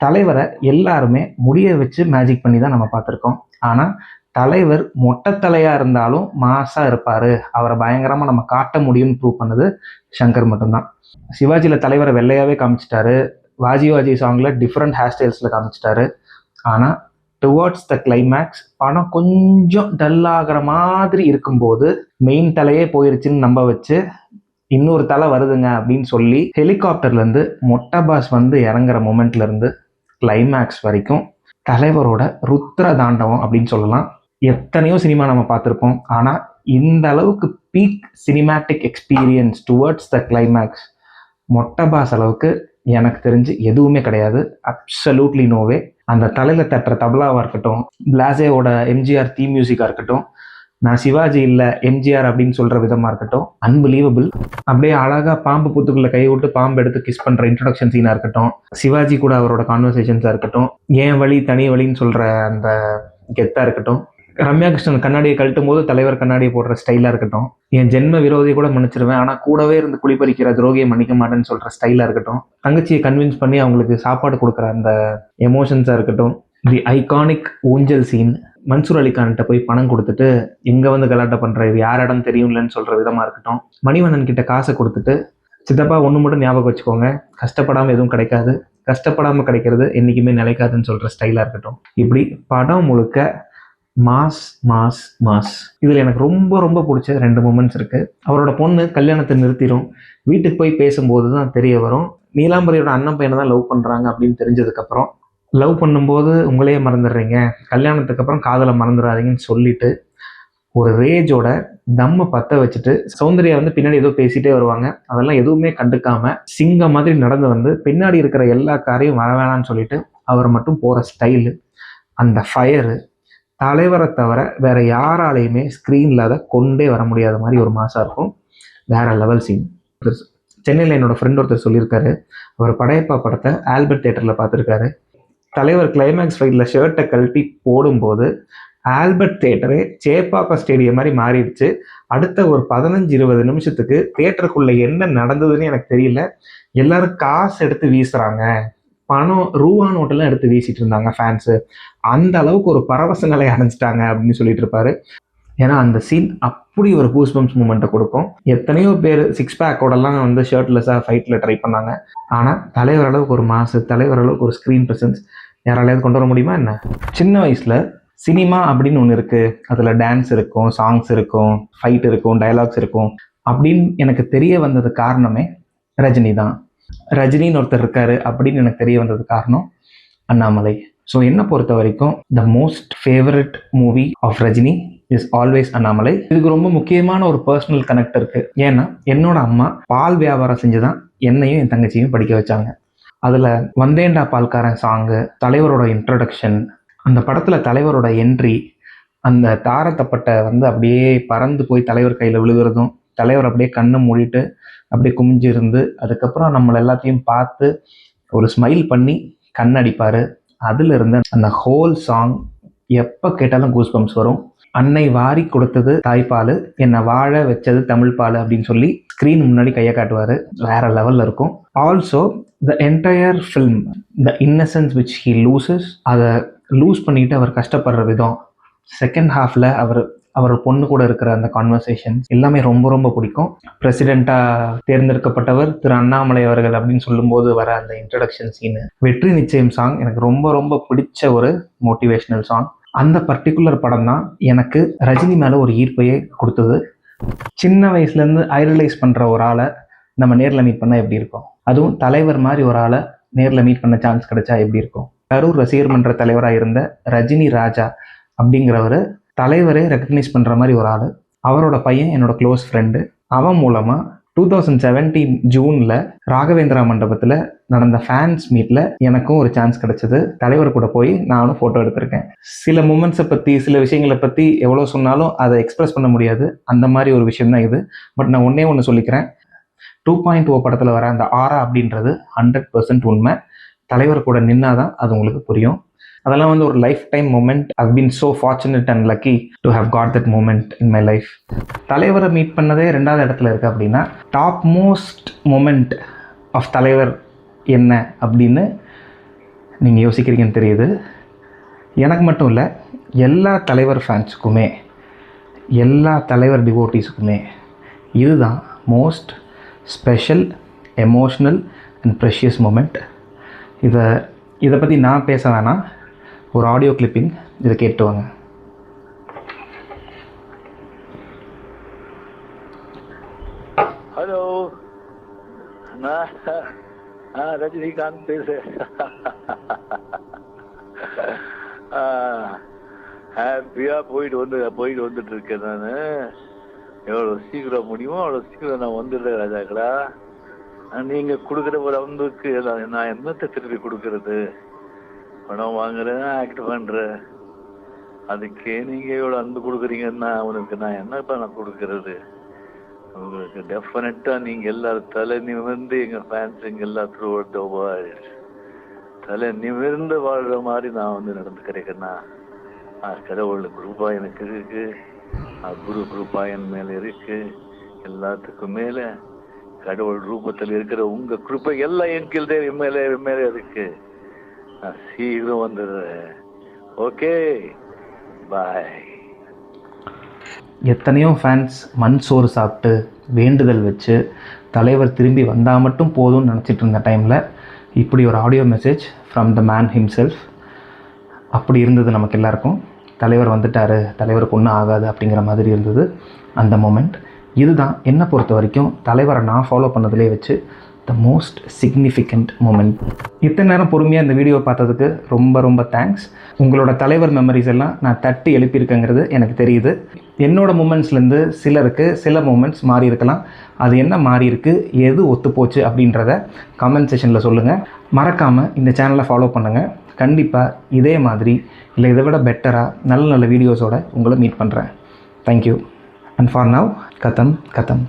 தலைவரை எல்லாருமே முடிய வச்சு மேஜிக் பண்ணி தான் நம்ம பார்த்துருக்கோம். ஆனால் தலைவர் மொட்டை தலையாக இருந்தாலும் மாசாக இருப்பார், அவரை பயங்கரமாக நம்ம காட்ட முடியும்னு ப்ரூவ் பண்ணது சங்கர் மட்டும்தான். சிவாஜியில் தலைவரை வெள்ளையாகவே காமிச்சிட்டாரு, வாஜி சாங்கில் டிஃப்ரெண்ட் ஹேர் ஸ்டைல்ஸில் காமிச்சிட்டாரு. ஆனால் டுவர்ட்ஸ் த கிளைமேக்ஸ் படம் கொஞ்சம் டல் ஆகிற மாதிரி இருக்கும்போது மெயின் தலையே போயிருச்சுன்னு நம்ப வச்சு இன்னொரு தலை வருதுங்க அப்படின்னு சொல்லி ஹெலிகாப்டர்லேருந்து மொட்டை பாஸ் வந்து இறங்குற மூமெண்ட்லேருந்து கிளைமேக்ஸ் வரைக்கும் தலைவரோட ருத்ர தாண்டவம் அப்படின்னு சொல்லலாம். எத்தனையோ சினிமா நம்ம பார்த்துருப்போம், ஆனால் இந்த அளவுக்கு peak cinematic experience towards the climax மொட்டை பாஸ் அளவுக்கு எனக்கு தெரிஞ்சு எதுவுமே கிடையாது. அப்சல்யூட்லி நோவே. அந்த தலையில் தட்டுற தபலாவாக இருக்கட்டும், பிளாசேவோட எம்ஜிஆர் தீம் மியூசிக்காக இருக்கட்டும், நான் சிவாஜி இல்லை எம்ஜிஆர் அப்படின்னு சொல்கிற விதமாக இருக்கட்டும், அன்பிலீவபிள். அப்படியே அழகாக பாம்பு புத்துக்குள்ளே கை விட்டு பாம்பு எடுத்து கிஸ் பண்ணுற இன்ட்ரடக்ஷன் சீனாக இருக்கட்டும், சிவாஜி கூட அவரோட கான்வர்சேஷன்ஸாக இருக்கட்டும், ஏன் வழி தனி வழின்னு சொல்கிற அந்த கெத்தாக இருக்கட்டும், ரம்யா கிருஷ்ணன் கண்ணாடியை கழட்டும் போது தலைவர் கண்ணாடியை போடுற ஸ்டைலாக இருக்கட்டும், என் ஜென்ம விரோதியை கூட மன்னிச்சிருவேன் ஆனால் கூடவே இருந்து குளிப்பறிக்கிற துரோகியை மன்னிக்க மாட்டேன்னு சொல்கிற ஸ்டைலாக இருக்கட்டும், தங்கச்சியை கன்வின்ஸ் பண்ணி அவங்களுக்கு சாப்பாடு கொடுக்குற அந்த எமோஷன்ஸாக இருக்கட்டும், தி ஐகானிக் ஊஞ்சல் சீன், மன்சூர் அலிகான்கிட்ட போய் பணம் கொடுத்துட்டு எங்கே வந்து கலாட்டை பண்ணுற இது யார் இடம் தெரியும்லன்னு சொல்கிற விதமாக இருக்கட்டும், மணிவண்ணன் கிட்ட காசை கொடுத்துட்டு சித்தப்பா ஒன்று மட்டும் ஞாபகம் வச்சுக்கோங்க, கஷ்டப்படாமல் எதுவும் கிடைக்காது, கஷ்டப்படாமல் கிடைக்கிறது என்றைக்குமே நிலைக்காதுன்னு சொல்கிற ஸ்டைலாக இருக்கட்டும். இப்படி படம் முழுக்க மாஸ் மாஸ் மாஸ். இதில் எனக்கு ரொம்ப ரொம்ப பிடிச்ச 2 மூமெண்ட்ஸ் இருக்குது. அவரோட பொண்ணு கல்யாணத்தை நிறுத்திடும், வீட்டுக்கு போய் பேசும்போது தான் தெரிய வரும் நீலாம்பரியோட அண்ணன் பையனை தான் லவ் பண்ணுறாங்க அப்படின்னு தெரிஞ்சதுக்கப்புறம், லவ் பண்ணும்போது உங்களையே மறந்துடுறீங்க, கல்யாணத்துக்கு அப்புறம் காதலை மறந்துடாதீங்கன்னு சொல்லிட்டு ஒரு ரேஜோட தம்மை பற்ற வச்சுட்டு சௌந்தர்யா வந்து பின்னாடி ஏதோ பேசிகிட்டே வருவாங்க, அதெல்லாம் எதுவுமே கண்டுக்காம சிங்கம் மாதிரி நடந்து வந்து பின்னாடி இருக்கிற எல்லா காரையும் வர வேணான்னு சொல்லிட்டு அவர் மட்டும் போகிற ஸ்டைலு, அந்த ஃபயரு, தலைவரை தவிர வேற யாராலையுமே ஸ்க்ரீனில் அதை கொண்டே வர முடியாத மாதிரி ஒரு மாசாக இருக்கும். வேற லெவல் சீன். சென்னையில் என்னோட ஃப்ரெண்ட் ஒருத்தர் சொல்லியிருக்காரு, அவர் படையப்பா படத்தை ஆல்பர்ட் தேட்டரில் பார்த்துருக்காரு. தலைவர் கிளைமேக்ஸ் ஃபைட்டில் ஷர்ட்டை கழட்டி போடும்போது ஆல்பர்ட் தேட்டரே சேப்பாக்கம் ஸ்டேடியம் மாதிரி மாறிடுச்சு. அடுத்த ஒரு 15-20 நிமிஷத்துக்கு தேட்டருக்குள்ளே என்ன நடந்ததுன்னு எனக்கு தெரியல, எல்லாரும் காசு எடுத்து வீசுகிறாங்க, பணம் ரூபா நோட்டெல்லாம் எடுத்து வீசிட்டு இருந்தாங்க ஃபேன்ஸு, அந்த அளவுக்கு ஒரு பரவச நிலை அடைஞ்சிட்டாங்க அப்படின்னு சொல்லிட்டு இருப்பாரு. ஏன்னா அந்த சீன் அப்படி ஒரு கூஸ் பம்ப்ஸ் மூமெண்ட்டை கொடுக்கும். எத்தனையோ பேர் 6 பேக்கோடலாம் வந்து ஷர்ட்லெஸ்ஸாக ஃபைட்டில் ட்ரை பண்ணாங்க, ஆனால் தலைவர் அளவுக்கு ஒரு மாசு, தலைவர் அளவுக்கு ஒரு ஸ்க்ரீன் ப்ரெசன்ஸ் யாராலையாவது கொண்டு வர முடியுமா என்ன? சின்ன வயசில் சினிமா அப்படின்னு ஒன்று இருக்குது, அதில் டான்ஸ் இருக்கும், சாங்ஸ் இருக்கும், ஃபைட் இருக்கும், டயலாக்ஸ் இருக்கும் அப்படின்னு எனக்கு தெரிய வந்தது காரணமே ரஜினி தான். ரஜினின்னு ஒருத்தர் இருக்காரு அப்படின்னு எனக்கு தெரிய வந்தது காரணம் அண்ணாமலை. ஸோ என்னை பொறுத்த வரைக்கும் the most favourite movie of Rajini is always Annamalai. இதுக்கு ரொம்ப முக்கியமான ஒரு பர்சனல் கனெக்ட் இருக்கு. ஏன்னா என்னோட அம்மா பால் வியாபாரம் செஞ்சு தான் என்னையும் என் தங்கச்சியும் படிக்க வச்சாங்க. அதில் வந்தேண்டா பால்காரன் சாங்கு, தலைவரோட இன்ட்ரடக்ஷன், அந்த படத்தில் தலைவரோட என்ட்ரி, அந்த தாரத்தப்பட்டை வந்து அப்படியே பறந்து போய் தலைவர் கையில் விழுகிறதும், தலைவர் அப்படியே கண்ணை மூடிட்டு அப்படியே குமிஞ்சு இருந்து அதுக்கப்புறம் நம்மளை எல்லாத்தையும் பார்த்து ஒரு ஸ்மைல் பண்ணி கண்ணடிப்பார். அதில் இருந்த அந்த ஹோல் சாங் எப்போ கேட்டாலும் கூஸ் பம்ப்ஸ் வரும். அன்னை வாரி கொடுத்தது தாய்ப்பால், என்னை வாழ வச்சது தமிழ் பால் அப்படின்னு சொல்லி ஸ்க்ரீன் முன்னாடி கையை காட்டுவார். வேற லெவலில் இருக்கும். Also the entire film, the innocence which he loses, அதை லூஸ் பண்ணிட்டு அவர் கஷ்டப்படுற விதம், செகண்ட் ஹாஃபில் அவர் பொண்ணு கூட இருக்கிற அந்த கான்வர்சேஷன் எல்லாமே ரொம்ப ரொம்ப பிடிக்கும். பிரசிடெண்ட்டாக தேர்ந்தெடுக்கப்பட்டவர் திரு அண்ணாமலை அவர்கள் அப்படின்னு சொல்லும்போது வர அந்த இன்ட்ரடக்ஷன் சீனு, வெற்றி நிச்சயம் சாங் எனக்கு ரொம்ப ரொம்ப பிடிச்ச ஒரு மோட்டிவேஷ்னல் சாங். அந்த பர்டிகுலர் படம் தான் எனக்கு ரஜினி மேலே ஒரு ஈர்ப்பையே கொடுத்தது. சின்ன வயசுலேருந்து ஐடலைஸ் பண்ணுற ஒரு ஆளை நம்ம நேரில் மீட் பண்ணால் எப்படி இருக்கும், அதுவும் தலைவர் மாதிரி ஒரு ஆளை நேரில் மீட் பண்ண சான்ஸ் கிடைச்சா எப்படி இருக்கும். கரூர் ரசிகர் மன்ற தலைவராக இருந்த ரஜினி ராஜா அப்படிங்கிறவர் தலைவரே ரெக்கக்னைஸ் பண்ணுற மாதிரி ஒரு ஆள். அவரோட பையன் என்னோட க்ளோஸ் ஃப்ரெண்டு. அவன் மூலமாக 2017 ஜூனில் ராகவேந்திரா மண்டபத்தில் நடந்த ஃபேன்ஸ் மீட்டில் எனக்கும் ஒரு சான்ஸ் கிடச்சிது. தலைவர் கூட போய் நானும் ஃபோட்டோ எடுத்திருக்கேன். சில மூமெண்ட்ஸை பற்றி, சில விஷயங்களை பற்றி எவ்வளோ சொன்னாலும் அதை எக்ஸ்ப்ரெஸ் பண்ண முடியாது, அந்த மாதிரி ஒரு விஷயம் தான் இது. பட் நான் ஒன்று சொல்லிக்கிறேன், 2.0 படத்தில் வர அந்த ஆரா அப்படின்றது 100% உண்மை. தலைவர் கூட நின்னாதான் அது உங்களுக்கு புரியும். அதெல்லாம் வந்து ஒரு life time moment. I've been so fortunate and lucky to have got that moment in my life. தலைவரை மீட் பண்ணதே 2வது இடத்துல இருக்குது அப்படின்னா, டாப் மோஸ்ட் மூமெண்ட் ஆஃப் தலைவர் என்ன அப்படின்னு நீங்கள் யோசிக்கிறீங்கன்னு தெரியுது. எனக்கு மட்டும் இல்லை, எல்லா தலைவர் ஃபேன்ஸுக்குமே, எல்லா தலைவர் டிவோட்டீஸுக்குமே இதுதான் most special, emotional and precious moment. இதை பற்றி நான் பேச வேணாம், ஒரு ஆடியோ கிளிப்பிங் இதை கேட்டு வாங்க. ஹலோ, நான் ரஜினிகாந்த் பேசுகிறேன். ஹாப்பியாக போயிட்டு வந்துட்டு இருக்கேன். நான் எவ்வளோ சீக்கிரம் முடியுமோ அவ்வளோ சீக்கிரம் நான் வந்துடுறேன் ராஜாக்களா. நீங்கள் கொடுக்குற ஒரு அன்புக்கு நான் என்னத்தை திருப்பி கொடுக்கறது? பணம் வாங்குறேன், ஆக்ட் பண்ணுறேன், அதுக்கே நீங்கள் எவ்வளோ அன்பு கொடுக்குறீங்கன்னா அவனுக்கு நான் என்னப்பா நான் கொடுக்கறது? உங்களுக்கு டெஃபினட்டாக நீங்கள் எல்லாரும் தலை நிமிர்ந்து எங்கள் ஃபேன்ஸுங்க எல்லாம் த்ரூ அவுட் த வேர்ல்ட் தலை நிமிர்ந்து வாழ்கிற மாதிரி நான் நடந்துக்கிறேன்னா கடவுள் குரூப்பா எனக்கு இருக்கு, குரு குரூப்பா என் மேலே இருக்கு. எல்லாத்துக்கும் மேலே கடவுள் ரூபத்தில் இருக்கிற உங்க குரூப்பை எல்லாம் என் கீழே மேலே இருக்கு. நான் சீக்கிரம் வந்துடுறேன். ஓகே, பாய். எத்தனையோ ஃபேன்ஸ் மண் சோறு சாப்பிட்டு வேண்டுதல் வச்சு தலைவர் திரும்பி வந்தால் மட்டும் போதும்னு நினச்சிட்டு இருந்த டைமில் இப்படி ஒரு audio message from the man himself. அப்படி இருந்தது நமக்கு எல்லாருக்கும். தலைவர் வந்துட்டார், தலைவருக்கு ஒன்றும் ஆகாது அப்படிங்கிற மாதிரி இருந்தது அந்த மொமெண்ட். இதுதான் என்னை பொறுத்த வரைக்கும் தலைவரை நான் ஃபாலோ பண்ணதுலேயே வச்சு த மோஸ்ட் சிக்னிஃபிகண்ட் மொமெண்ட். இத்தனை நேரம் பொறுமையாக இந்த வீடியோ பார்த்ததுக்கு ரொம்ப ரொம்ப தேங்க்ஸ். உங்களோட தலைவர் மெமரிஸ் எல்லாம் நான் தட்டி எழுப்பியிருக்கேங்கிறது எனக்கு தெரியுது. என்னோடய மூமெண்ட்ஸ்லேருந்து சிலருக்கு சில மூமெண்ட்ஸ் மாறி இருக்கலாம். அது என்ன மாறி இருக்குது, எது ஒத்து போச்சு அப்படின்றத கமெண்ட் செஷனில் சொல்லுங்கள். மறக்காமல் இந்த சேனலை ஃபாலோ பண்ணுங்கள். கண்டிப்பாக இதே மாதிரி இல்லை இதை விட பெட்டராக நல்ல நல்ல வீடியோஸோடு உங்களை மீட் பண்ணுறேன். தேங்க்யூ. அண்ட் ஃபார் நவ் கதம் கதம்.